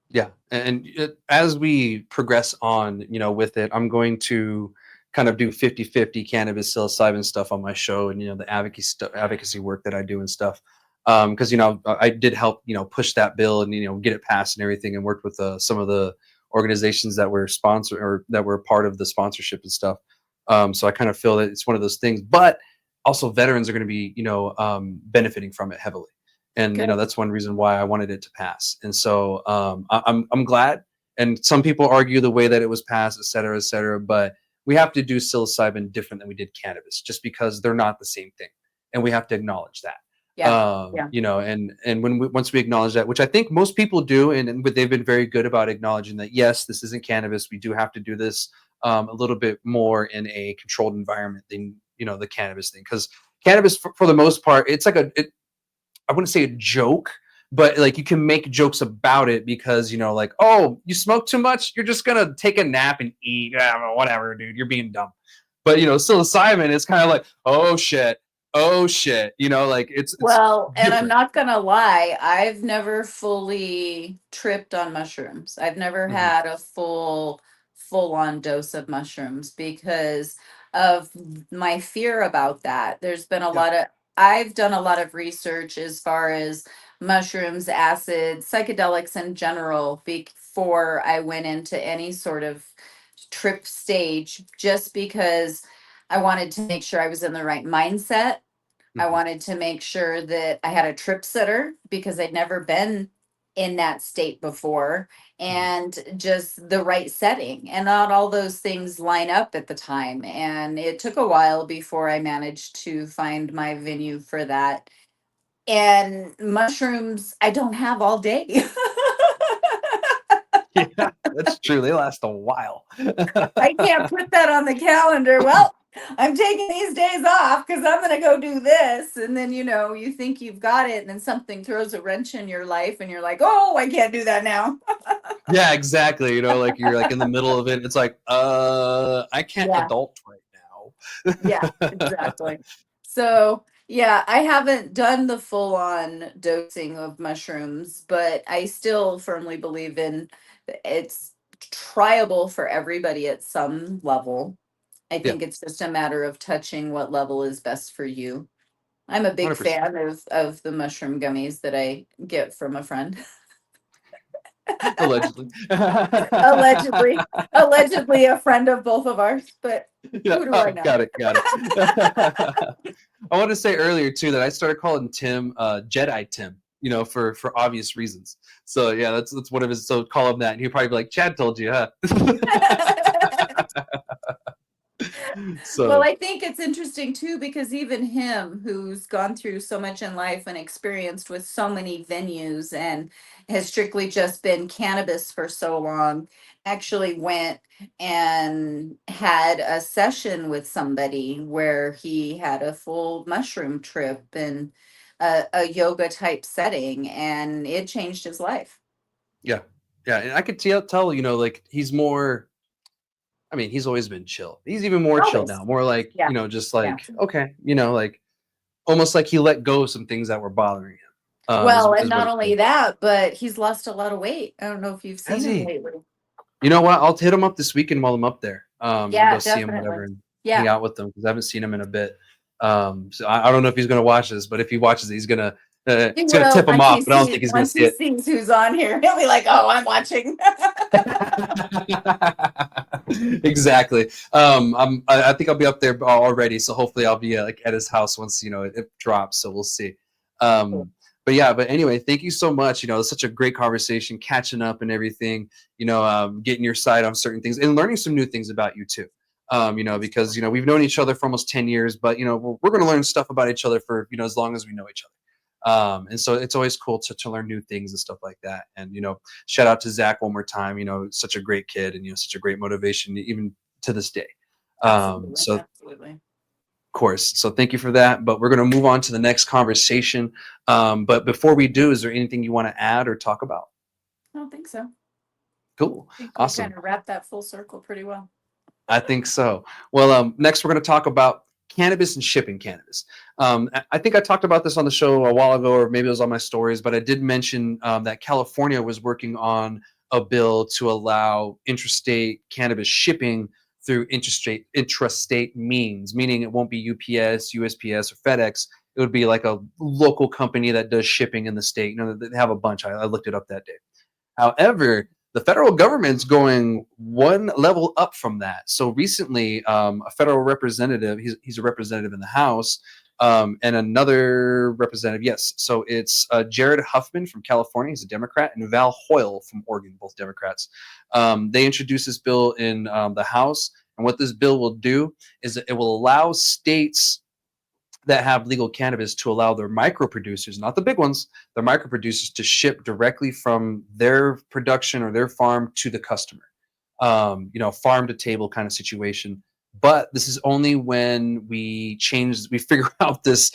A: Yeah, and as we progress on, with it, I'm going to kind of do 50-50 cannabis psilocybin stuff on my show, and the advocacy work that I do and stuff. Because I did help push that bill and get it passed and everything, and worked with some of the organizations that were sponsor or that were part of the sponsorship and stuff. So I kind of feel that it's one of those things, but also veterans are going to be benefiting from it heavily, and
B: Good.
A: that's one reason why I wanted it to pass. And so I'm glad. And some people argue the way that it was passed, et cetera, et cetera. But we have to do psilocybin different than we did cannabis, just because they're not the same thing, and we have to acknowledge that.
B: Yeah. Yeah.
A: And once we acknowledge that, which I think most people do, but they've been very good about acknowledging that yes, this isn't cannabis. We do have to do this a little bit more in a controlled environment than the cannabis thing, because cannabis for the most part, it's like I wouldn't say a joke, but like you can make jokes about it because like, oh, you smoke too much, you're just gonna take a nap and eat. Whatever, dude, you're being dumb. But psilocybin is kind of like, oh shit, like it's
B: Well, and I'm
A: different.
B: not gonna lie, I've never fully tripped on mushrooms. I've never
A: Mhm.
B: had a full on dose of mushrooms because of my fear about that.
A: Yeah.
B: I've done a lot of research as far as mushrooms, acids, psychedelics in general before I went into any sort of trip stage just because I wanted to make sure I was in the right mindset. I
A: Mhm.
B: wanted to make sure that I had a trip sitter because I'd never been in that state before,
A: Mhm.
B: and just the right setting. And not all those things line up at the time. And it took a while before I managed to find my venue for that. And mushrooms, I don't have all day.
A: Yeah, that's true. They last a while.
B: I can't put that on the calendar. Well, I'm taking these days off because I'm going to go do this. And then, you think you've got it, and then something throws a wrench in your life, and you're like, oh, I can't do that now.
A: Yeah, exactly. Like you're like in the middle of it. It's like, I can't
B: Yeah.
A: adult right
B: Yeah,
A: now.
B: exactly. So, yeah, I haven't done the full on dosing of mushrooms, but I still firmly believe in it's triable for everybody at some level. I
A: Yeah.
B: think it's just a matter of touching what level is best for you. I'm a big
A: 100%.
B: fan of the mushroom gummies that I get from a friend.
A: Allegedly.
B: Allegedly, allegedly a friend of both of ours, but
A: Yeah.
B: who do I
A: Oh,
B: know?
A: got it. Got it. I want to say earlier too that I started calling Tim Jedi Tim, for obvious reasons. So yeah, that's one of his. So call him that, and he'll probably be like, "Chad told you, huh?"
B: Well,
A: So
B: I think it's interesting too, because even him, who's gone through so much in life and experienced with so many venues and has strictly just been cannabis for so long, actually went and had a session with somebody where he had a full mushroom trip and a yoga type setting, and it changed his life.
A: yeah, yeah, and I could tell, like he's more. I mean, he's always been chill. He's even more chill
B: Always.
A: now. More like,
B: Yeah.
A: just
B: Yeah.
A: like okay, like almost like he let go of some things that were bothering him.
B: Well, and
A: Is what
B: not
A: it
B: only
A: feels.
B: that, but he's lost a lot of weight. I don't know if you've
A: Has
B: seen him
A: he?
B: lately.
A: You know what? I'll hit him up this weekend while I'm up there. And go
B: Yeah,
A: see him,
B: definitely.
A: whatever, and hang
B: Yeah.
A: out with him because I haven't seen him in a bit. So I don't know if he's gonna watch this, but if he watches it, he's gonna
B: He
A: it's gonna
B: will
A: tip him
B: once he
A: off. But I don't
B: sees
A: think he's gonna
B: once
A: see
B: he
A: it.
B: sees who's on here. He'll be like, "Oh, I'm watching."
A: Exactly. I think I'll be up there already, so hopefully I'll be like at his house once it drops. So we'll see.
B: Cool.
A: But yeah, but anyway, thank you so much. It's such a great conversation, catching up and everything. Getting your side on certain things and learning some new things about you too. Because we've known each other for almost 10 years, but we're going to learn stuff about each other for as long as we know each other. And so it's always cool to learn new things and stuff like that. And shout out to Zach one more time. Such a great kid and such a great motivation even to this day.
B: Absolutely.
A: So of
B: Absolutely.
A: course, so thank you for that. But we're going to move on to the next conversation. But before we do, is there anything you want to add or talk about?
B: I don't think so. I
A: Cool,
B: think we kind
A: awesome.
B: of wrapped that full circle pretty well.
A: I think so. Well, next we're going to talk about cannabis and shipping cannabis. I think I talked about this on the show a while ago, or maybe it was on my stories, but I did mention that California was working on a bill to allow interstate cannabis shipping through intrastate means, meaning it won't be UPS, USPS, or FedEx. It would be like a local company that does shipping in the state. They have a bunch. I looked it up that day. However, the federal government's going one level up from that. So recently, a federal representative, he's a representative in the House, and another representative, yes. So it's Jared Huffman from California, he's a Democrat, and Val Hoyle from Oregon, both Democrats. They introduced this bill in the House. And what this bill will do is that it will allow states that have legal cannabis to allow their micro producers, not the big ones, their micro producers to ship directly from their production or their farm to the customer. Farm to table kind of situation. But this is only when we figure out this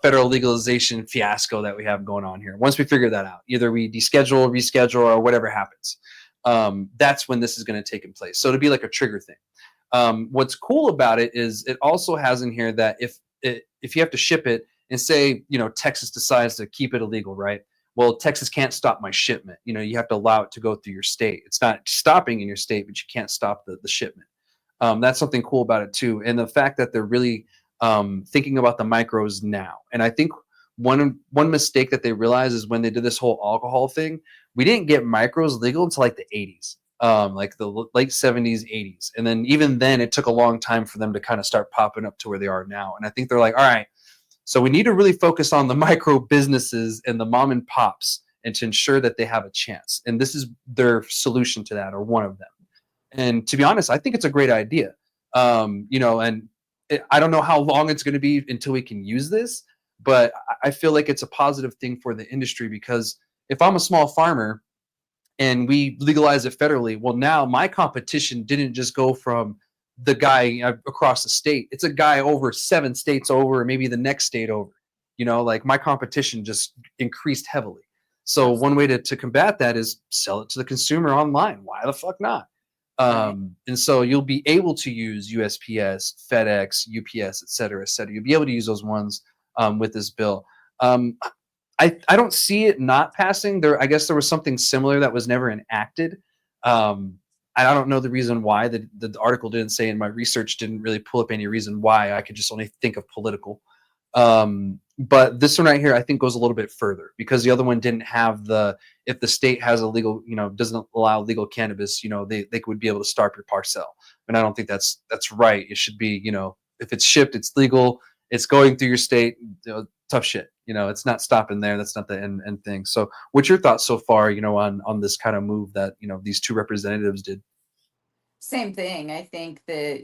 A: federal legalization fiasco that we have going on here. Once we figure that out, either we deschedule, reschedule, or whatever happens, that's when this is going to take in place. So it'll be like a trigger thing. What's cool about it is it also has in here that if you have to ship it and say Texas decides to keep it illegal, right? Well, Texas can't stop my shipment. You have to allow it to go through your state. It's not stopping in your state, but you can't stop the shipment. That's something cool about it too, and the fact that they're really thinking about the micros now. And I think one mistake that they realized is when they did this whole alcohol thing, we didn't get micros legal until like the 80s, like the late 70s, 80s. And then even then, it took a long time for them to kind of start popping up to where they are now. And I think they're like, all right, so we need to really focus on the micro businesses and the mom and pops and to ensure that they have a chance. And this is their solution to that, or one of them. And to be honest, I think it's a great idea. And I don't know how long it's going to be until we can use this, but I feel like it's a positive thing for the industry because if I'm a small farmer and we legalize it federally, well, now my competition didn't just go from the guy across the state. It's a guy over 7 states over, or maybe the next state over. Like my competition just increased heavily. So one way to combat that is sell it to the consumer online. Why the fuck not?
B: Right.
A: And so you'll be able to use USPS, FedEx, UPS, et cetera, et cetera. You'll be able to use those ones with this bill. Um, I don't see it not passing. I guess there was something similar that was never enacted. And I don't know the reason why. The article didn't say, and my research didn't really pull up any reason why. I could just only think of political. But this one right here, I think, goes a little bit further because the other one didn't have the, if the state has a legal, doesn't allow legal cannabis, they would be able to start your parcel. And I don't think that's right. It should be, if it's shipped, it's legal, it's going through your state, tough shit. It's not stopping there. That's not the end thing. So what's your thoughts so far, on this kind of move that, these two representatives did?
B: Same thing. I think that,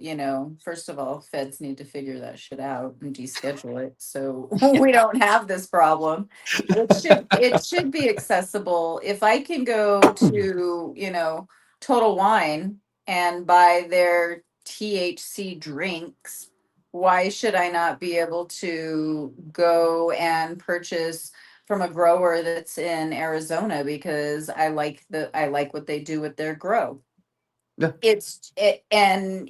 B: first of all, feds need to figure that shit out and deschedule it so we don't have this problem. It should be accessible. If I can go to, Total Wine and buy their THC drinks, why should I not be able to go and purchase from a grower that's in Arizona because I like what they do with their grow.
A: Yeah.
B: And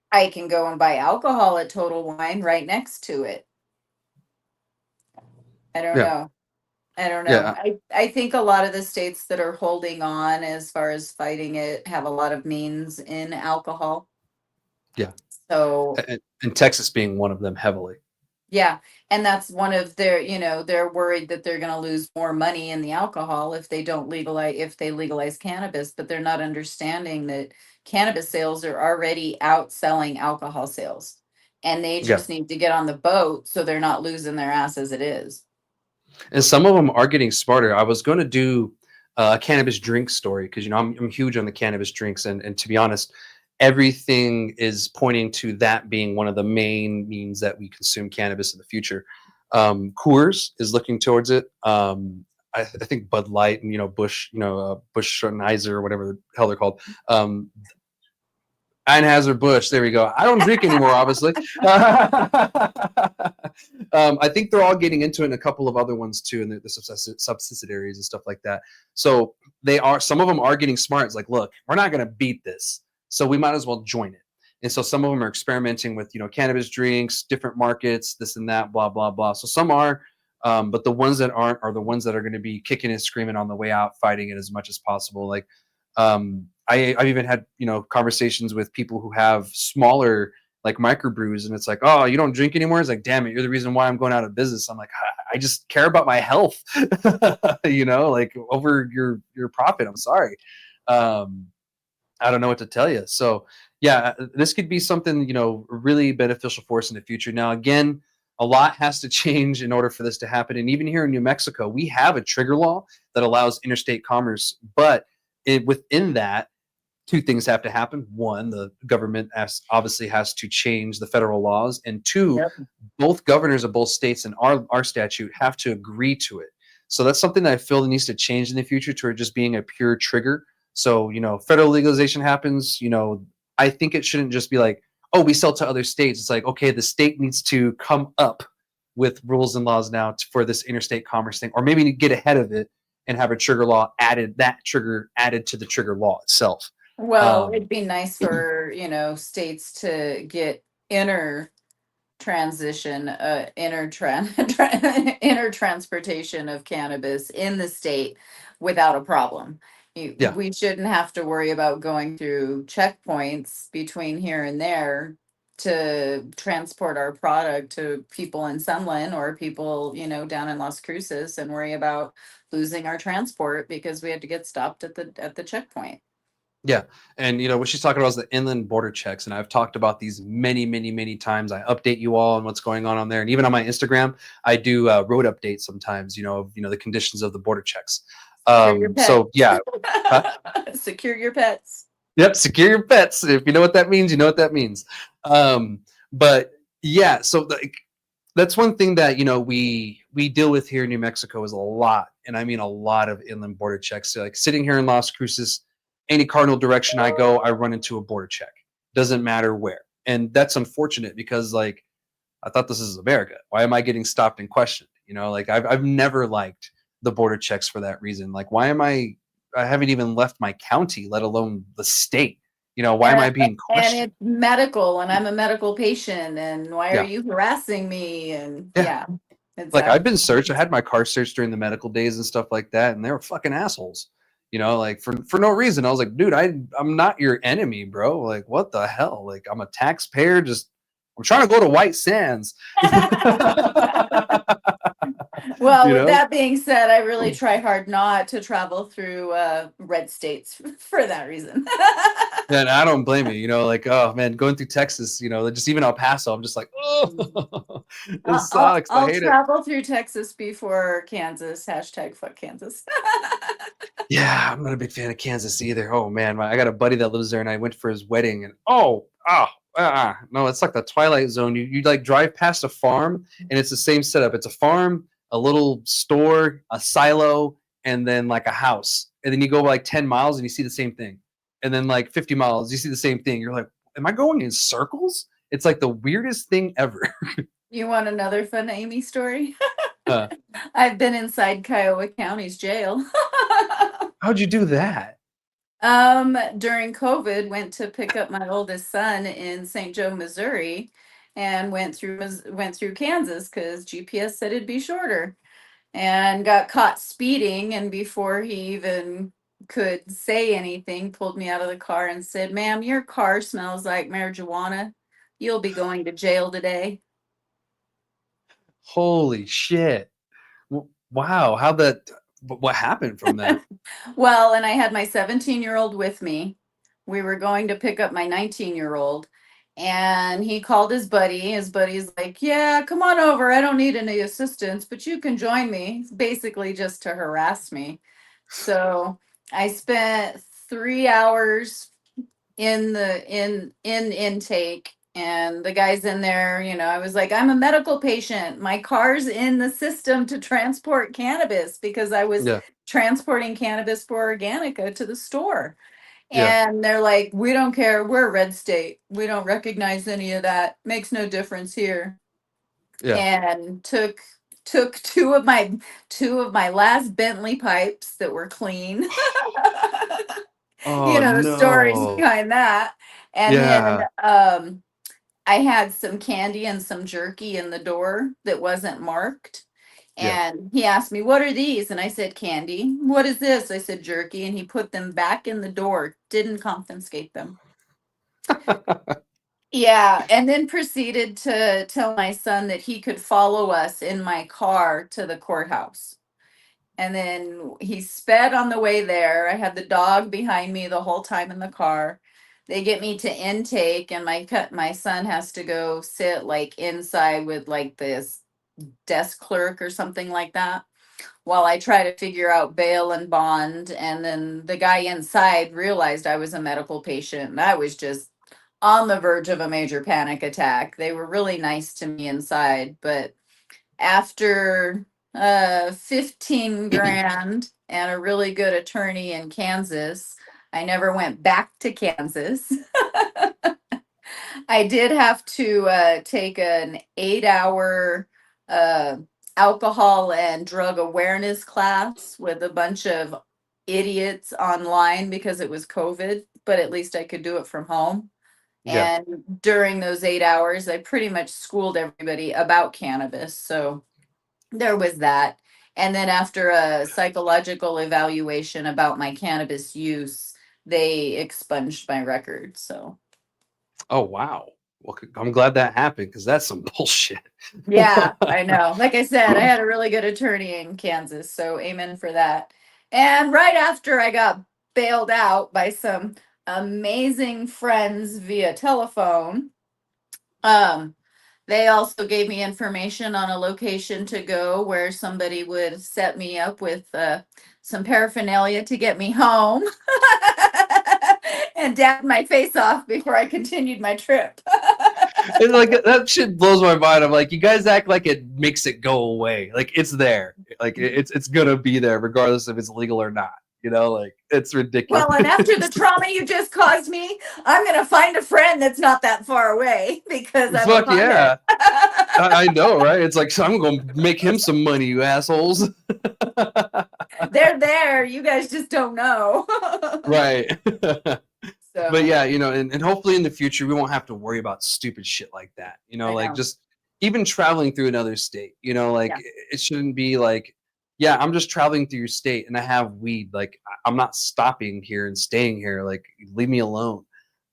B: I can go and buy alcohol at Total Wine right next to it. I don't
A: Yeah.
B: know. I don't know.
A: Yeah.
B: I think a lot of the states that are holding on as far as fighting it have a lot of means in alcohol.
A: Yeah.
B: So
A: And Texas being one of them heavily.
B: yeah, and that's one of their, they're worried that they're going to lose more money in the alcohol if they legalize cannabis, but they're not understanding that cannabis sales are already outselling alcohol sales. And they
A: Yeah.
B: just need to get on the boat so they're not losing their ass as it is.
A: And some of them are getting smarter. I was going to do a cannabis drink story because I'm huge on the cannabis drinks, and to be honest, everything is pointing to that being one of the main means that we consume cannabis in the future. Coors is looking towards it. I think Bud Light and Bush, Bush or whatever the hell they're called. Anheuser-Busch, there we go. I don't drink anymore, obviously. I think they're all getting into it, and a couple of other ones too, and the subsidiaries and stuff like that. So some of them are getting smart. It's like, look, we're not going to beat this, so we might as well join it. And so some of them are experimenting with, cannabis drinks, different markets, this and that, blah, blah, blah. So some are, but the ones that aren't are the ones that are going to be kicking and screaming on the way out, fighting it as much as possible. Like, I've even had conversations with people who have smaller like microbrews, and it's like, oh, you don't drink anymore. It's like, damn it, you're the reason why I'm going out of business. I'm like, I just care about my health, like over your profit. I'm sorry. I don't know what to tell you. So yeah, this could be something really beneficial for us in the future. Now again, a lot has to change in order for this to happen. And even here in New Mexico, we have a trigger law that allows interstate commerce, but within that, two things have to happen. One, the government obviously has to change the federal laws, and two,
B: Yep.
A: both governors of both states and our statute have to agree to it. So that's something that I feel needs to change in the future to just being a pure trigger. So federal legalization happens. I think it shouldn't just be like, oh, we sell to other states. It's like, okay, the state needs to come up with rules and laws now for this interstate commerce thing, or maybe get ahead of it and have a trigger law added, that trigger added to the trigger law itself.
B: Well,
A: Um,
B: it'd be nice for, states to get inner transition, inner transportation of cannabis in the state without a problem.
A: yeah,
B: We shouldn't have to worry about going through checkpoints between here and there to transport our product to people in Sunland or people, down in Las Cruces and worry about losing our transport because we had to get stopped at the checkpoint.
A: yeah. And what she's talking about is the inland border checks, and I've talked about these many, many, many times. I update you all on what's going on there, and even on my Instagram, I do road updates sometimes. The conditions of the border checks.
B: Secure your pets.
A: So yeah, huh?
B: Secure your pets.
A: Yep, secure your pets. If you know what that means, you know what that means. But yeah, so that's one thing that we deal with here in New Mexico is a lot, and I mean a lot of inland border checks. So, like sitting here in Las Cruces, any cardinal direction I go, I run into a border check. Doesn't matter where, and that's unfortunate because like I thought this is America. Why am I getting stopped and questioned? Like I've never liked the border checks for that reason. Like why am I haven't even left my county, let alone the state. Why am I
B: And,
A: being
B: and
A: questioned?
B: it's medical, and I'm a medical patient, and why are
A: Yeah,
B: you harassing me? And
A: yeah.
B: yeah,
A: Like I've been
B: exactly.
A: searched. I had my car searched during the medical days and stuff like that, and they were fucking assholes. Like for no reason. I was like, dude, I'm not your enemy, bro. Like what the hell? Like I'm a taxpayer. Just I'm trying to go to White Sands.
B: Well,
A: You
B: with
A: know?
B: that being said, I really try hard not to travel through red states for that reason.
A: And I don't blame you. You know, like, oh man, going through Texas, you know, just even El Paso, I'm just like, oh, this sucks. I
B: I'll
A: hate it.
B: travel through Texas before Kansas. Hashtag fuck Kansas.
A: Yeah, I'm not a big fan of Kansas either. Oh man, I got a buddy that lives there, and I went for his wedding, and no, it's like the Twilight Zone. You like drive past a farm, and it's the same setup. It's a farm, a little store, a silo, and then like a house. And then you go like 10 miles, and you see the same thing. And then like 50 miles, you see the same thing. You're like, am I going in circles? It's like the weirdest thing ever.
B: You want another fun Amy story?
A: uh,
B: I've been inside Kiowa County's jail.
A: how'd you do that?
B: During COVID, went to pick up my oldest son in St. Joe, Missouri, and went through Kansas because GPS said it'd be shorter, and got caught speeding. And before he even could say anything, pulled me out of the car and said, "Ma'am, your car smells like marijuana. You'll be going to jail today."
A: Holy shit. Wow. What happened from that?
B: Well, and I had my 17-year-old with me. We were going to pick up my 19-year-old, and he called his buddy. His buddy's like, "Yeah, come on over. I don't need any assistance, but you can join me." Basically, just to harass me. So I spent 3 hours in intake, and the guys in there, I was like, "I'm a medical patient. My car's in the system to transport cannabis," because I was
A: Yeah.
B: transporting cannabis for Organica to the store.
A: Yeah.
B: And they're like, "We don't care. We're a red state. We don't recognize any of that. Makes no difference here."
A: Yeah.
B: And took two of my last Bentley pipes that were clean.
A: Oh
B: The stories
A: no.
B: behind that. And then
A: Yeah.
B: I had some candy and some jerky in the door that wasn't marked.
A: Yeah.
B: And he asked me, "What are these?" And I said, "Candy." "What is this?" I said, "Jerky." And he put them back in the door, didn't confiscate them. Yeah. And then proceeded to tell my son that he could follow us in my car to the courthouse. And then he sped on the way there. I had the dog behind me the whole time in the car. They get me to intake, and my son has to go sit like inside with like this desk clerk or something like that, while I try to figure out bail and bond. And then the guy inside realized I was a medical patient, and I was just on the verge of a major panic attack. They were really nice to me inside, but after 15 grand and a really good attorney in Kansas, I never went back to Kansas. I did have to take an 8 hour uh, alcohol and drug awareness class with a bunch of idiots online because it was COVID, but at least I could do it from home.
A: Yeah.
B: And during those 8 hours, I pretty much schooled everybody about cannabis. So there was that. And then after a psychological evaluation about my cannabis use, they expunged my record. So
A: Oh wow. Well, I'm glad that happened because that's some bullshit.
B: yeah, I know. Like I said, I had a really good attorney in Kansas, so amen for that. And right after I got bailed out by some amazing friends via telephone, um, they also gave me information on a location to go where somebody would set me up with some paraphernalia to get me home and dab my face off before I continued my trip.
A: And like that shit blows my mind. I'm like, you guys act like it makes it go away. Like it's there. Like it's gonna be there regardless if it's legal or not. You know, like it's ridiculous.
B: Well, and after the trauma you just caused me, I'm going to find a friend that's not that far away because I'm a
A: Fuck
B: pothead.
A: yeah. I know, right? It's like, so I'm gonna make him some money, you assholes.
B: They're there. You guys just don't know.
A: Right. But
B: So,
A: yeah, and hopefully in the future we won't have to worry about stupid shit like that.
B: I
A: Like
B: know.
A: just even traveling through another state, like
B: Yeah.
A: it shouldn't be like, yeah, I'm just traveling through your state and I have weed. Like I'm not stopping here and staying here. Like leave me alone.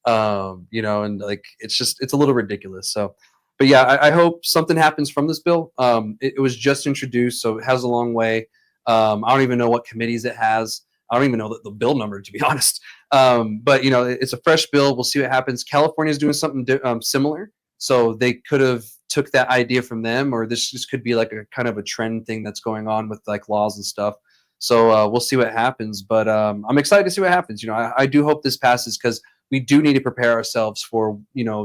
A: And like it's a little ridiculous. So but yeah, I hope something happens from this bill. It was just introduced, so it has a long way. I don't even know what committees it has. I don't even know the bill number, to be honest. But it's a fresh bill. We'll see what happens. California is doing something similar, so they could have took that idea from them, or this just could be like a kind of a trend thing that's going on with like laws and stuff. So we'll see what happens. But I'm excited to see what happens. I do hope this passes because we do need to prepare ourselves for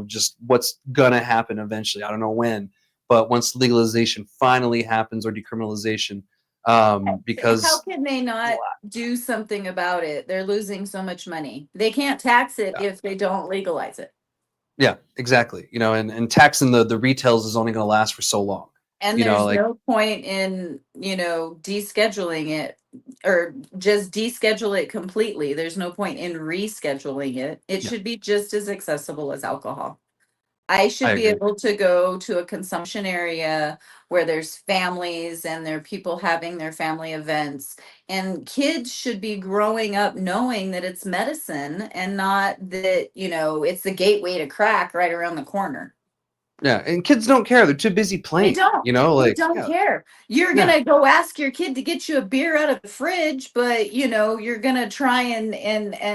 A: just what's gonna happen eventually. I don't know when, but once legalization finally happens or decriminalization,
B: How
A: because
B: can they not do something about it? They're losing so much money. They can't tax it
A: yeah,
B: if they don't legalize it.
A: yeah, exactly. And taxing the retails is only going to last for so long.
B: And there's
A: Like
B: no point in, descheduling it or just deschedule it completely. There's no point in rescheduling it. It
A: yeah,
B: should be just as accessible as alcohol. I
A: I
B: should be
A: agree.
B: able to go to a consumption area where there's families and there are people having their family events. And kids should be growing up knowing that it's medicine and not that, it's the gateway to crack right around the corner.
A: Yeah, and kids don't care. They're too busy
B: They
A: playing.
B: don't. They
A: Like
B: don't
A: yeah,
B: care. You're
A: yeah.
B: gonna go ask your kid to get you a beer out of the fridge, but you're gonna try and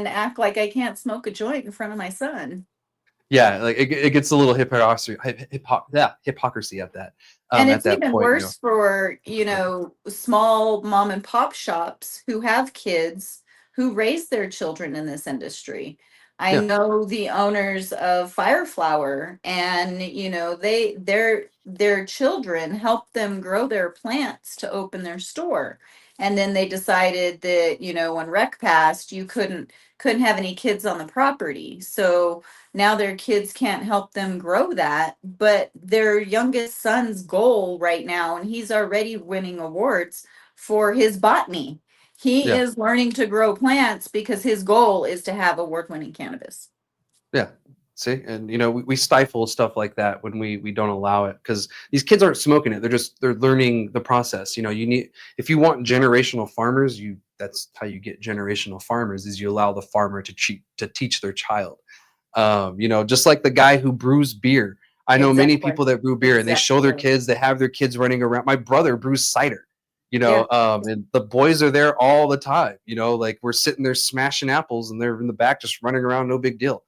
B: act like I can't smoke a joint in front of my son.
A: Yeah, like it gets a little hypocrisy at that
B: And
A: at
B: it's
A: that
B: even
A: point.
B: worse for, small mom and pop shops who have kids who raise their children in this industry. I
A: Yeah,
B: know the owners of Fire Flower and, their children helped them grow their plants to open their store. And then they decided that, when rec passed, you couldn't have any kids on the property. So now their kids can't help them grow that, but their youngest son's goal right now, and he's already winning awards for his botany. He
A: yeah.
B: is learning to grow plants because his goal is to have award-winning cannabis.
A: Yeah. See, and we stifle stuff like that when we don't allow it because these kids aren't smoking it. They're learning the process. You need if you want generational farmers, that's how you get generational farmers is you allow the farmer to teach their child. Just like the guy who brews beer. I know many
B: Exactly.
A: people that brew beer and they show their
B: Exactly.
A: kids, they have their kids running around. My brother brews cider,
B: Yeah,
A: and the boys are there all the time, like we're sitting there smashing apples and they're in the back just running around, no big deal.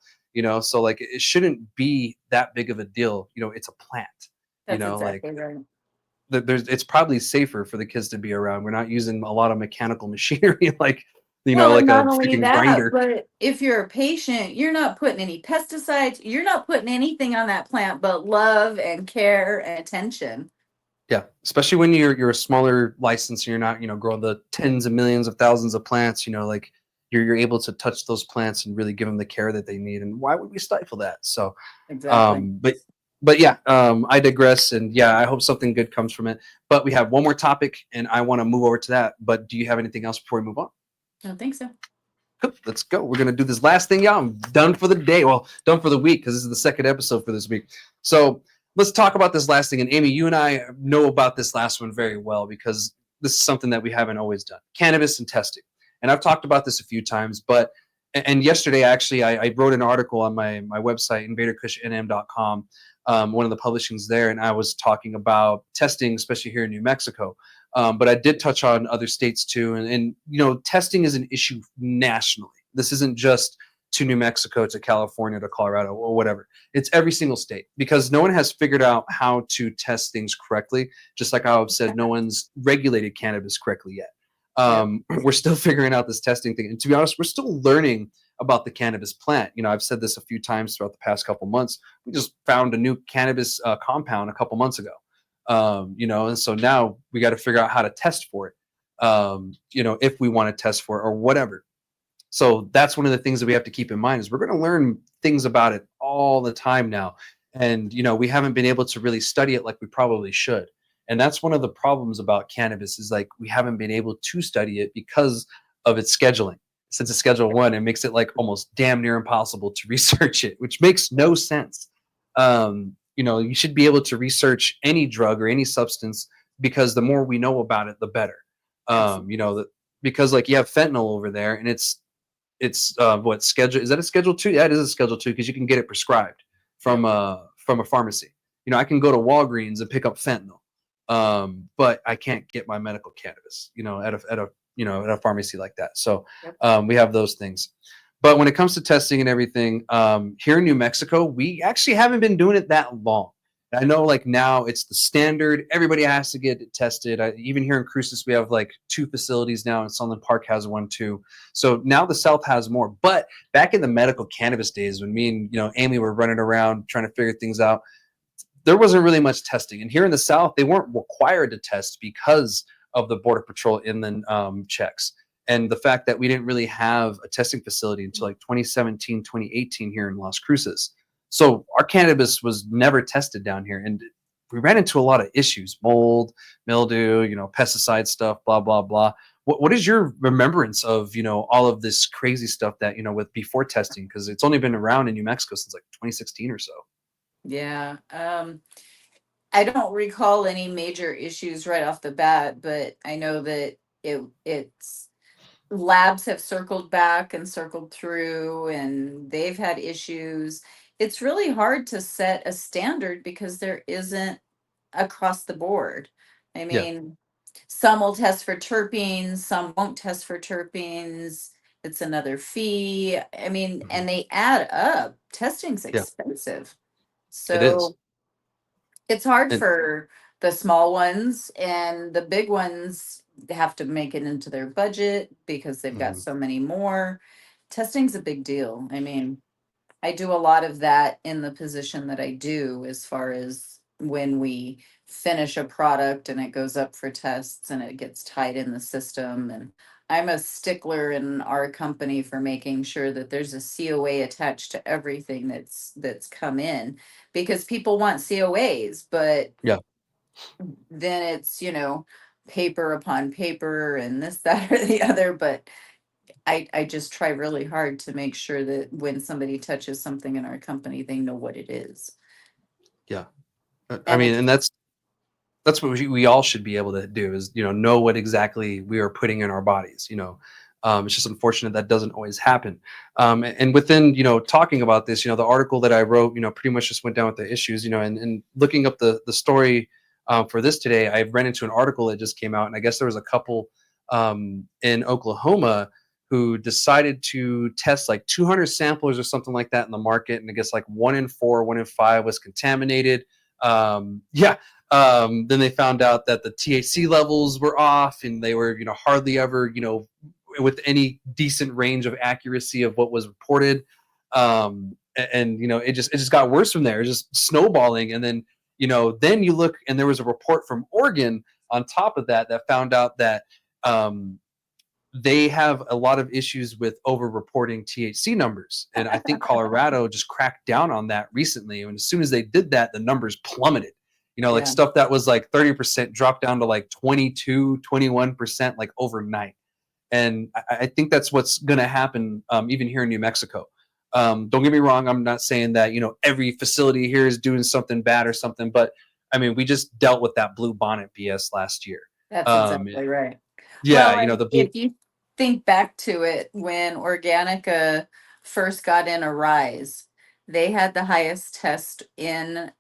A: So like it shouldn't be that big of a deal. It's a plant,
B: that's
A: like
B: exactly right.
A: it's probably safer for the kids to be around. We're not using a lot of mechanical machinery like
B: Well, and
A: like a
B: not only
A: freaking
B: that,
A: grinder.
B: but if you're a patient, you're not putting any pesticides, you're not putting anything on that plant but love and care and attention.
A: Yeah, especially when you're a smaller license and you're not, growing the tens of millions of thousands of plants, like you're able to touch those plants and really give them the care that they need. And why would we stifle that? So,
B: Exactly.
A: but yeah, I digress. And yeah, I hope something good comes from it. But we have one more topic, and I want to move over to that. But do you have anything else before we move on?
B: I don't think so.
A: Cool, let's go. We're gonna do this last thing, y'all. I'm done for the day. Well, done for the week because this is the second episode for this week. So let's talk about this last thing. And Amy, you and I know about this last one very well because this is something that we haven't always done: cannabis and testing. And I've talked about this a few times, but and yesterday actually I wrote an article on my website invaderkushnm.com, one of the publishings there, and I was talking about testing, especially here in New Mexico. But I did touch on other states too, and testing is an issue nationally. This isn't just to New Mexico, to California, to Colorado, or whatever. It's every single state because no one has figured out how to test things correctly. Just like I've said, no one's regulated cannabis correctly yet.
B: Yep.
A: We're still figuring out this testing thing, and to be honest, we're still learning about the cannabis plant. I've said this a few times throughout the past couple months. We just found a new cannabis compound a couple months ago, and so now we got to figure out how to test for it, if we want to test for it or whatever. So that's one of the things that we have to keep in mind is we're going to learn things about it all the time now. And, we haven't been able to really study it like we probably should. And that's one of the problems about cannabis is like we haven't been able to study it because of its scheduling. Since it's Schedule 1, it makes it like almost damn near impossible to research it, which makes no sense. You should be able to research any drug or any substance because the more we know about it, the better.
B: Absolutely.
A: Because like you have fentanyl over there and it's what schedule is that a Schedule 2? Yeah, it is a Schedule 2 because you can get it prescribed
B: Yep.
A: from a pharmacy. I can go to Walgreens and pick up fentanyl, but I can't get my medical cannabis, at a pharmacy like that. So
B: Yep.
A: we have those things. But when it comes to testing and everything, here in New Mexico, we actually haven't been doing it that long. I know, like, now it's the standard. Everybody has to get it tested. Even here in Cruces, we have like 2 facilities now, and Sunland Park has one too. So now the South has more. But back in the medical cannabis days, when me and Amy were running around trying to figure things out, there wasn't really much testing. And here in the South, they weren't required to test because of the Border Patrol inland checks. And the fact that we didn't really have a testing facility until like 2017, 2018 here in Las Cruces. So our cannabis was never tested down here. And we ran into a lot of issues: mold, mildew, pesticide stuff, blah, blah, blah. What is your remembrance of, all of this crazy stuff that, with before testing? Because it's only been around in New Mexico since like 2016 or so.
B: Yeah. I don't recall any major issues right off the bat, but I know that it's labs have circled back and circled through, and they've had issues. It's really hard to set a standard because there isn't across the board. I
A: Yeah.
B: mean, some will test for terpenes, some won't test for terpenes. It's another fee. I mean,
A: Mhm.
B: and they add up. Testing's
A: Yeah,
B: expensive.
A: it is.
B: So it's hard
A: And
B: for the small ones, and the big ones have to make it into their budget because they've got
A: mhm,
B: so many more. Testing's a big deal. I mean, I do a lot of that in the position that I do, as far as when we finish a product and it goes up for tests and it gets tied in the system. And I'm a stickler in our company for making sure that there's a COA attached to everything that's come in, because people want COAs, but
A: yeah,
B: then it's, paper upon paper and this, that, or the other. But I just try really hard to make sure that when somebody touches something in our company, they know what it is.
A: yeah. I
B: And
A: mean,
B: it's,
A: and that's what we all should be able to do, is know what exactly we are putting in our bodies. It's just unfortunate that doesn't always happen. And within talking about this, the article that I wrote, pretty much just went down with the issues. And looking up the story for this today, I ran into an article that just came out, and I guess there was a couple in Oklahoma who decided to test like 200 samplers or something like that in the market, and I guess like 1 in 4, 1 in 5 was contaminated. Yeah. Then they found out that the THC levels were off, and they were, hardly ever, with any decent range of accuracy of what was reported. And it just got worse from there. It was just snowballing. And then, then you look, and there was a report from Oregon on top of that found out that um, they have a lot of issues with over reporting THC numbers. And I think Colorado just cracked down on that recently. And as soon as they did that, the numbers plummeted. Like
B: yeah,
A: stuff that was like 30% dropped down to like 22, 21%, like overnight. And I think that's what's going to happen even here in New Mexico. Don't get me wrong. I'm not saying that, every facility here is doing something bad or something, but I mean, we just dealt with that blue bonnet BS last year.
B: that's
A: Um,
B: exactly right.
A: yeah,
B: Well, and
A: the blue.
B: if you think back to it, when Organica first got in a rise, they had the highest test in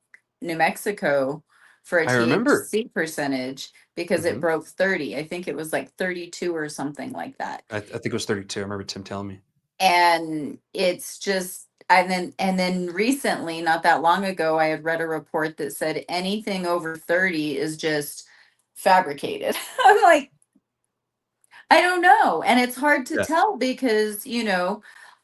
B: New Mexico for a
A: I remember.
B: THC percentage because it
A: Mhm.
B: broke 30. I think it was like 32 or something like that.
A: I think it was 32. I remember Tim telling me.
B: And it's just, and then recently, not that long ago, I had read a report that said anything over 30 is just fabricated. I'm like, I don't know. And it's hard to
A: Yeah,
B: tell because,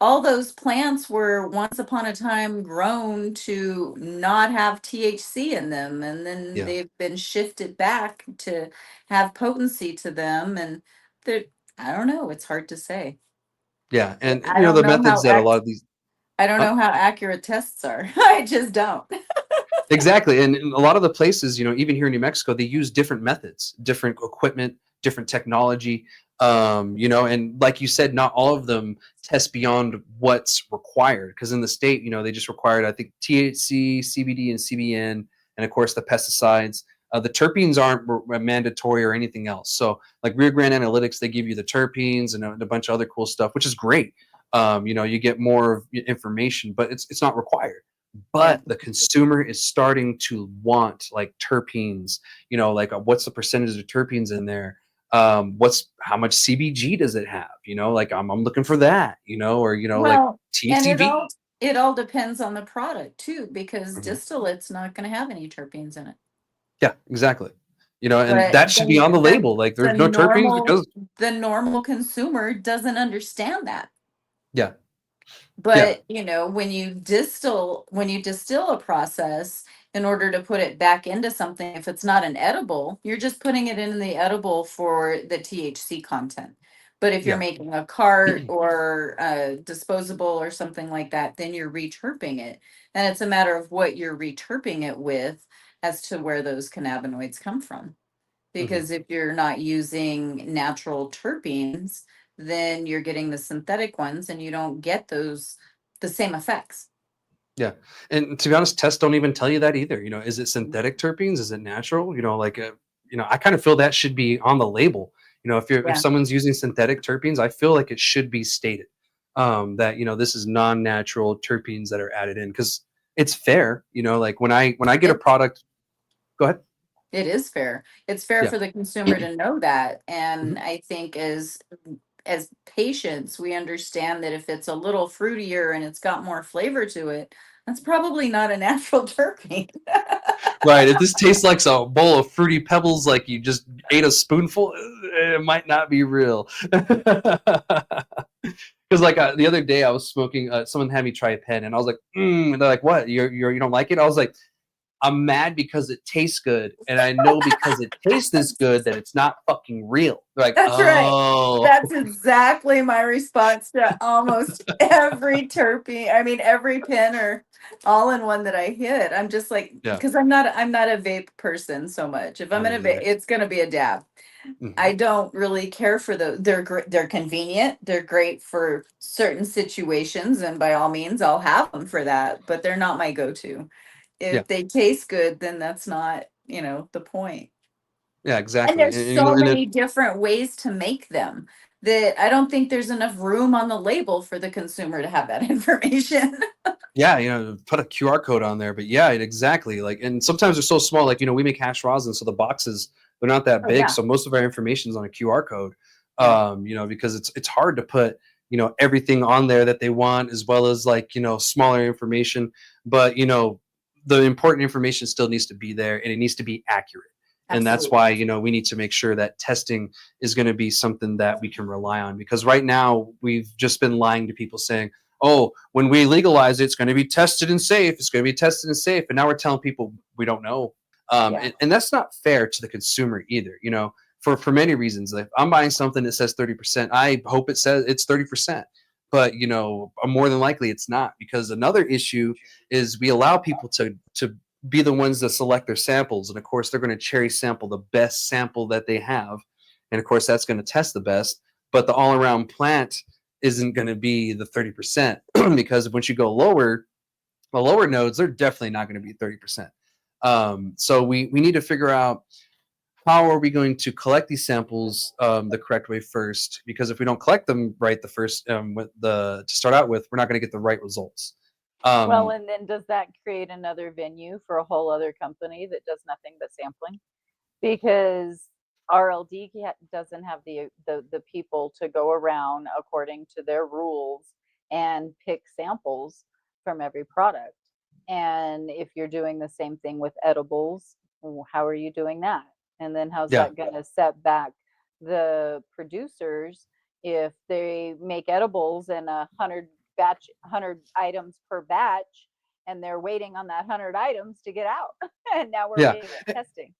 B: all those plants were once upon a time grown to not have THC in them. And then
A: yeah,
B: they've been shifted back to have potency to them. And they're, I don't know. It's hard to say.
A: yeah. And
B: I don't
A: the
B: know
A: methods
B: how
A: that a lot of these.
B: I don't
A: Uh,
B: know how accurate tests are. I just don't.
A: exactly, and in a lot of the places, even here in New Mexico, they use different methods, different equipment, different technology. And like you said, not all of them test beyond what's required. Because in the state, they just required, I think, THC, CBD, and CBN, and of course the pesticides. The terpenes aren't mandatory or anything else. So, like Rio Grande Analytics, they give you the terpenes and a bunch of other cool stuff, which is great. You get more information, but it's not required.
B: Yeah.
A: but the consumer is starting to want like terpenes, like what's the percentage of terpenes in there? What's how much CBG does it have? Like I'm looking for that, or like
B: Well, and
A: THCV.
B: it all depends on the product too, because
A: Mhm.
B: distillate's not going to have any terpenes in it.
A: Yeah, exactly. And
B: But
A: that should be on the label. Like
B: the
A: there's no terpenes
B: normal
A: because
B: the normal consumer doesn't understand that.
A: yeah, yeah,
B: But, when you distill a process in order to put it back into something, if it's not an edible, you're just putting it in the edible for the THC content. But if you're
A: yeah.
B: making a cart or a disposable or something like that, then you're reterping it. And it's a matter of what you're reterping it with as to where those cannabinoids come from.
A: Mhm.
B: Because if you're not using natural terpenes, then you're getting the synthetic ones and you don't get the same effects.
A: Yeah, and to be honest, tests don't even tell you that either. Is it synthetic terpenes? Is it natural? Like, I kind of feel that should be on the label. If
B: Yeah.
A: someone's using synthetic terpenes, I feel like it should be stated that this is non-natural terpenes that are added in because it's fair. Like when I get a
B: It
A: product, go ahead.
B: it is fair. It's fair
A: Yeah.
B: for the consumer to know that.
A: Mhm.
B: And I think as patients, we understand that if it's a little fruitier and it's got more flavor to it, that's probably not a natural terpene.
A: Right. If this tastes like a bowl of fruity pebbles, like you just ate a spoonful, it might not be real. Because like the other day, I was smoking. Someone had me try a pen, and I was like, and they're like, "What? You don't like it?" I was like, "I'm mad because it tastes good, and I know because it tastes this good that it's not fucking real." They're like,
B: That's right.
A: "Oh,
B: That's exactly my response to almost every terpene. I mean, every pin or all in one that I hit. I'm just like,
A: yeah,
B: because I'm not a vape person so much. If I'm
A: I
B: gonna
A: mean,
B: vape,
A: either."
B: it's gonna be a dab.
A: Mhm.
B: I don't really care for they're convenient. They're great for certain situations, and by all means, I'll have them for that. But they're not my go-to.
A: Yeah,
B: If they taste good, then that's not, the point.
A: yeah,
B: And
A: exactly,
B: there's
A: and
B: so many different ways to make them that I don't think there's enough room on the label for the consumer to have that information.
A: yeah, put a QR code on there, but yeah, exactly. Like, and sometimes they're so small. Like, we make hash rosin, so the boxes they're not that
B: Oh
A: big,
B: yeah,
A: so most of our information is on a QR code.
B: yeah,
A: Because it's hard to put everything on there that they want, as well as like smaller information. But the important information still needs to be there, and it needs to be accurate. And that's
B: absolutely.
A: why we need to make sure that testing is going to be something that we can rely on. Because right now we've just been lying to people saying, oh, when we legalize it, it's going to be tested and safe. It's going to be tested and safe. And now we're telling people we don't know.
B: Yeah.
A: And that's not fair to the consumer either, for many reasons. If I'm buying something that says 30%, I hope it says it's 30%. But, more than likely it's not, because another issue is we allow people to be the ones that select their samples. And of course, they're going to cherry sample the best sample that they have. And of course, that's going to test the best. But the all around plant isn't going to be the 30% because once you go lower, the lower nodes, they're definitely not going to be 30%. So we need to figure out how are we going to collect these samples the correct way first, because if we don't collect them right the first with the to start out with, we're not going to get the right results.
C: Well,
A: um,
C: and then does that create another venue for a whole other company that does nothing but sampling? Because RLD doesn't have the people to go around according to their rules and pick samples from every product. And if you're doing the same thing with edibles, how are you doing that? And then how's
A: yeah,
C: that going to set back the producers if they make edibles and 100 items per batch, and they're waiting on that 100 items to get out, and now we're
A: yeah.
C: waiting on testing.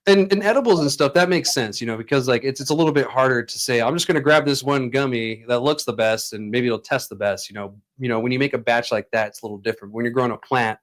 A: And edibles and stuff, that makes sense, because like it's a little bit harder to say I'm just going to grab this one gummy that looks the best and maybe it'll test the best. When you make a batch like that, it's a little different. When you're growing a plant,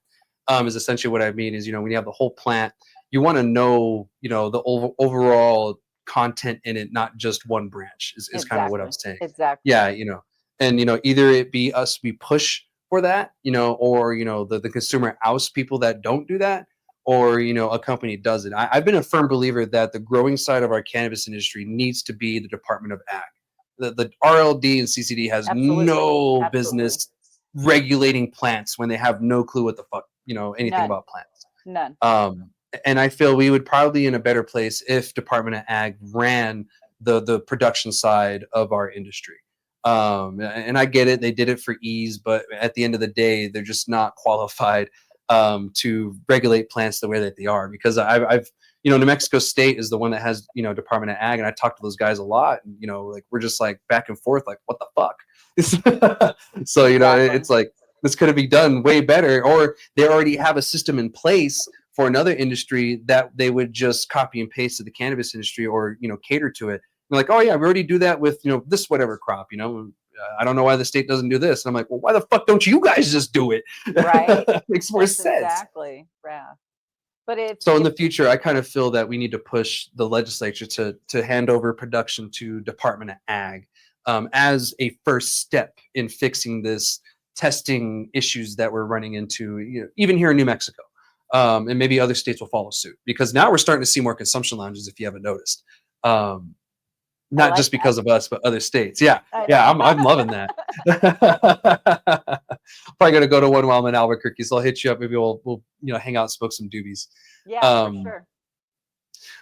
A: is essentially what I mean is when you have the whole plant, you want to know the overall content in it, not just one branch. Is kind of what I'm
C: Exactly.
A: saying.
C: Exactly.
A: Yeah, and either it be us, we push for that, or the consumer outs people that don't do that, or a company does it. I've been a firm believer that the growing side of our cannabis industry needs to be the Department of Ag. The RLD and CCD has
C: Absolutely.
A: no
C: Absolutely.
A: business regulating plants when they have no clue what the fuck, anything
C: None.
A: about plants.
C: None.
A: And I feel we would probably be in a better place if Department of Ag ran the production side of our industry. And I get it, they did it for ease, but at the end of the day, they're just not qualified to regulate plants the way that they are. Because I've New Mexico State is the one that has Department of Ag, and I talk to those guys a lot. And, like we're just like back and forth, like what the fuck. So
C: Exactly.
A: it's like this could have been done way better, or they already have a system in place for another industry that they would just copy and paste to the cannabis industry, or cater to it. They're like, oh yeah, we already do that with this whatever crop. I don't know why the state doesn't do this. And I'm like, well, why the fuck don't you guys just do it?
C: Right.
A: Makes more
C: That's
A: sense.
C: exactly. Yeah. But
A: So in the future, I kind of feel that we need to push the legislature to hand over production to Department of Ag as a first step in fixing this testing issues that we're running into, even here in New Mexico. And maybe other states will follow suit, because now we're starting to see more consumption lounges, if you haven't noticed. Not
C: like
A: just because of us, but other states. Yeah,
C: I
A: yeah,
C: know.
A: I'm loving that. Probably gonna go to one while I'm in Albuquerque, so I'll hit you up. Maybe we'll hang out and smoke some doobies.
C: Yeah, for sure.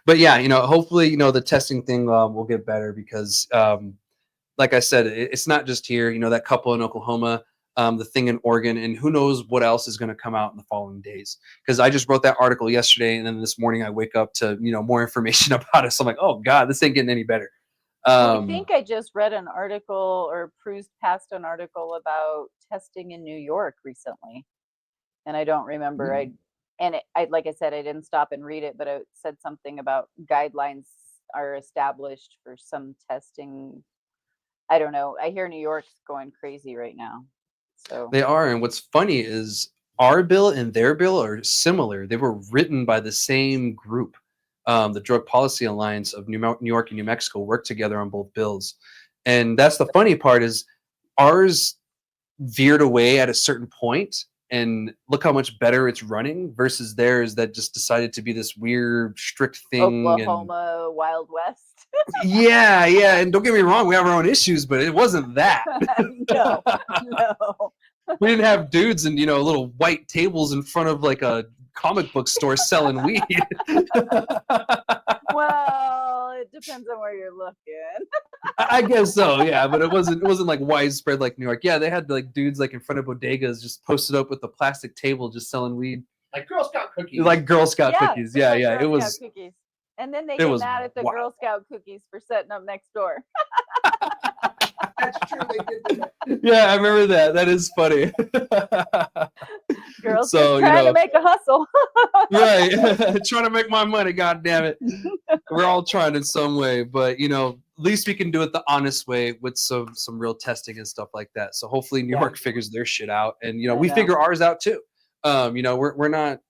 A: But yeah, hopefully the testing thing will get better, because like I said, it's not just here. That couple in Oklahoma, the thing in Oregon, and who knows what else is going to come out in the following days. Because I just wrote that article yesterday, and then this morning I wake up to more information about it. So I'm like, oh god, this ain't getting any better.
C: I think I just read an article, or cruised past an article about testing in New York recently, and I don't remember. I like I said, I didn't stop and read it, but it said something about guidelines are established for some testing. I don't know. I hear New York's going crazy right now. So
A: They are, and what's funny is our bill and their bill are similar. They were written by the same group. The Drug Policy Alliance of New York and New Mexico work together on both bills, and that's the funny part is ours veered away at a certain point, and look how much better it's running versus theirs that just decided to be this weird strict thing.
C: Oklahoma Wild West.
A: Yeah, and don't get me wrong, we have our own issues, but it wasn't that.
C: No.
A: We didn't have dudes and little white tables in front of like a comic book store selling weed.
C: Well, it depends on where you're looking.
A: I guess so, yeah, but it wasn't like widespread like New York. Yeah, they had like dudes like in front of bodegas just posted up with a plastic table just selling weed.
D: Like Girl Scout cookies.
A: Like Girl Scout cookies. Yeah,
C: like
A: yeah.
C: Girl
A: It was
C: Scout cookies. And then they
A: it
C: get
A: was
C: mad at the
A: wild.
C: Girl Scout cookies for setting up next door.
D: That's true. They did do that.
A: Yeah, I remember that. That is funny.
C: Girls
A: So,
C: just trying to make a hustle.
A: Right. Trying to make my money, god damn it. We're all trying in some way, but at least we can do it the honest way with some real testing and stuff like that. So hopefully New
C: Yeah.
A: York figures their shit out, and
C: I
A: we
C: know.
A: figure ours out too. We're not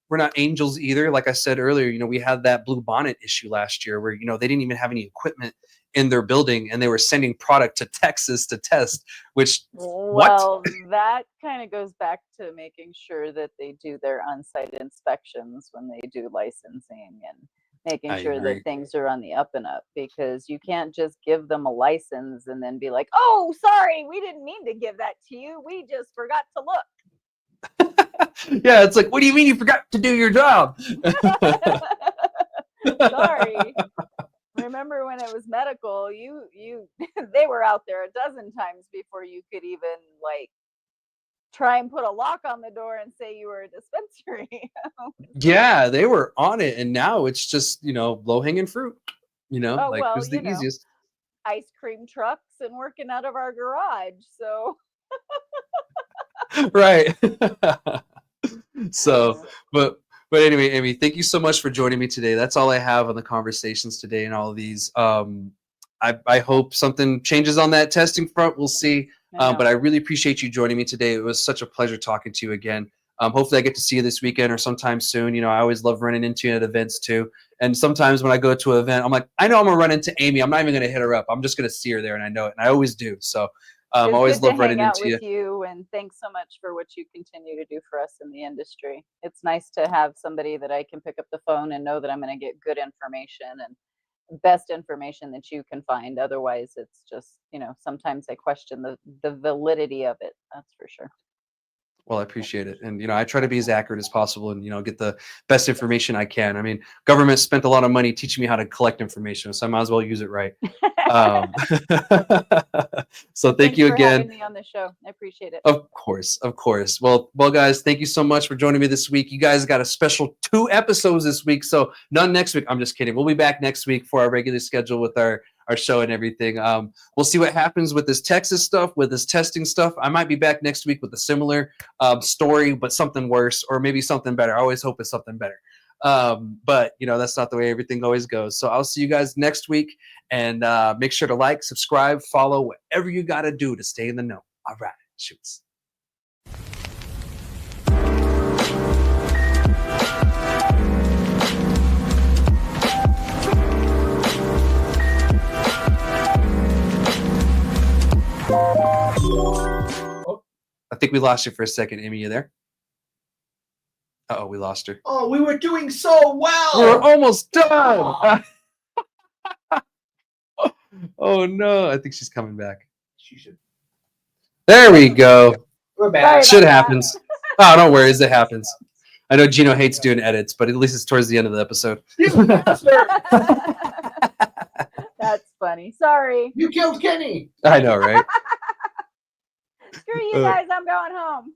A: we're not angels either. Like I said earlier, we had that blue bonnet issue last year where they didn't even have any equipment in their building, and they were sending product to Texas to test, which
C: Well, that kind of goes back to making sure that they do their on-site inspections when they do licensing, and making
A: I
C: sure
A: agree.
C: that things are on the up and up, because you can't just give them a license and then be like, oh, sorry, we didn't mean to give that to you. We just forgot to look.
A: Yeah, it's like, what do you mean you forgot to do your job?
C: Sorry. Remember when it was medical, you they were out there a dozen times before you could even like try and put a lock on the door and say you were a dispensary.
A: Yeah, they were on it, and now it's just low hanging fruit.
C: Oh,
A: like
C: well,
A: who's the easiest?
C: Ice cream trucks and working out of our garage. So
A: Right. So, but anyway, Amy, thank you so much for joining me today. That's all I have on the conversations today and all of these. I hope something changes on that testing front. We'll see. But I really appreciate you joining me today. It was such a pleasure talking to you again. Hopefully I get to see you this weekend or sometime soon. I always love running into you at events too. And sometimes when I go to an event, I'm like, I know I'm gonna run into Amy. I'm not even gonna hit her up. I'm just gonna see her there, and I know it. And I always do. So I always love running into you.
C: you. And thanks so much for what you continue to do for us in the industry. It's nice to have somebody that I can pick up the phone and know that I'm going to get good information, best information that you can find. Otherwise, it's just, sometimes I question the validity of it. That's for sure.
A: Well, I appreciate it. And, I try to be as accurate as possible and, get the best information I can. I mean, government spent a lot of money teaching me how to collect information, so I might as well use it right. So thank
C: Thanks
A: you
C: for
A: again.
C: having me on the show. I appreciate it.
A: Of course, of course. Well, guys, thank you so much for joining me this week. You guys got a special 2 episodes this week, so none next week. I'm just kidding. We'll be back next week for our regular schedule with our show and everything. We'll see what happens with this Texas stuff, with this testing stuff. I might be back next week with a similar story, but something worse, or maybe something better. I always hope it's something better. But that's not the way everything always goes. So I'll see you guys next week, and make sure to like, subscribe, follow, whatever you got to do to stay in the know. All right, shoots. I think we lost you for a second, Amy. You there? Uh-oh, we lost her.
D: Oh, we were doing so well.
A: We're almost done. Oh no, I think she's coming back.
D: She should.
A: There we go.
D: We're back.
A: Shit happens. Oh, don't worry, it happens. I know Gino hates doing edits, but at least it's towards the end of the episode.
D: You bastard!
C: That's funny. Sorry.
D: You killed Kenny.
A: I know, right?
C: Screw you guys. I'm going home.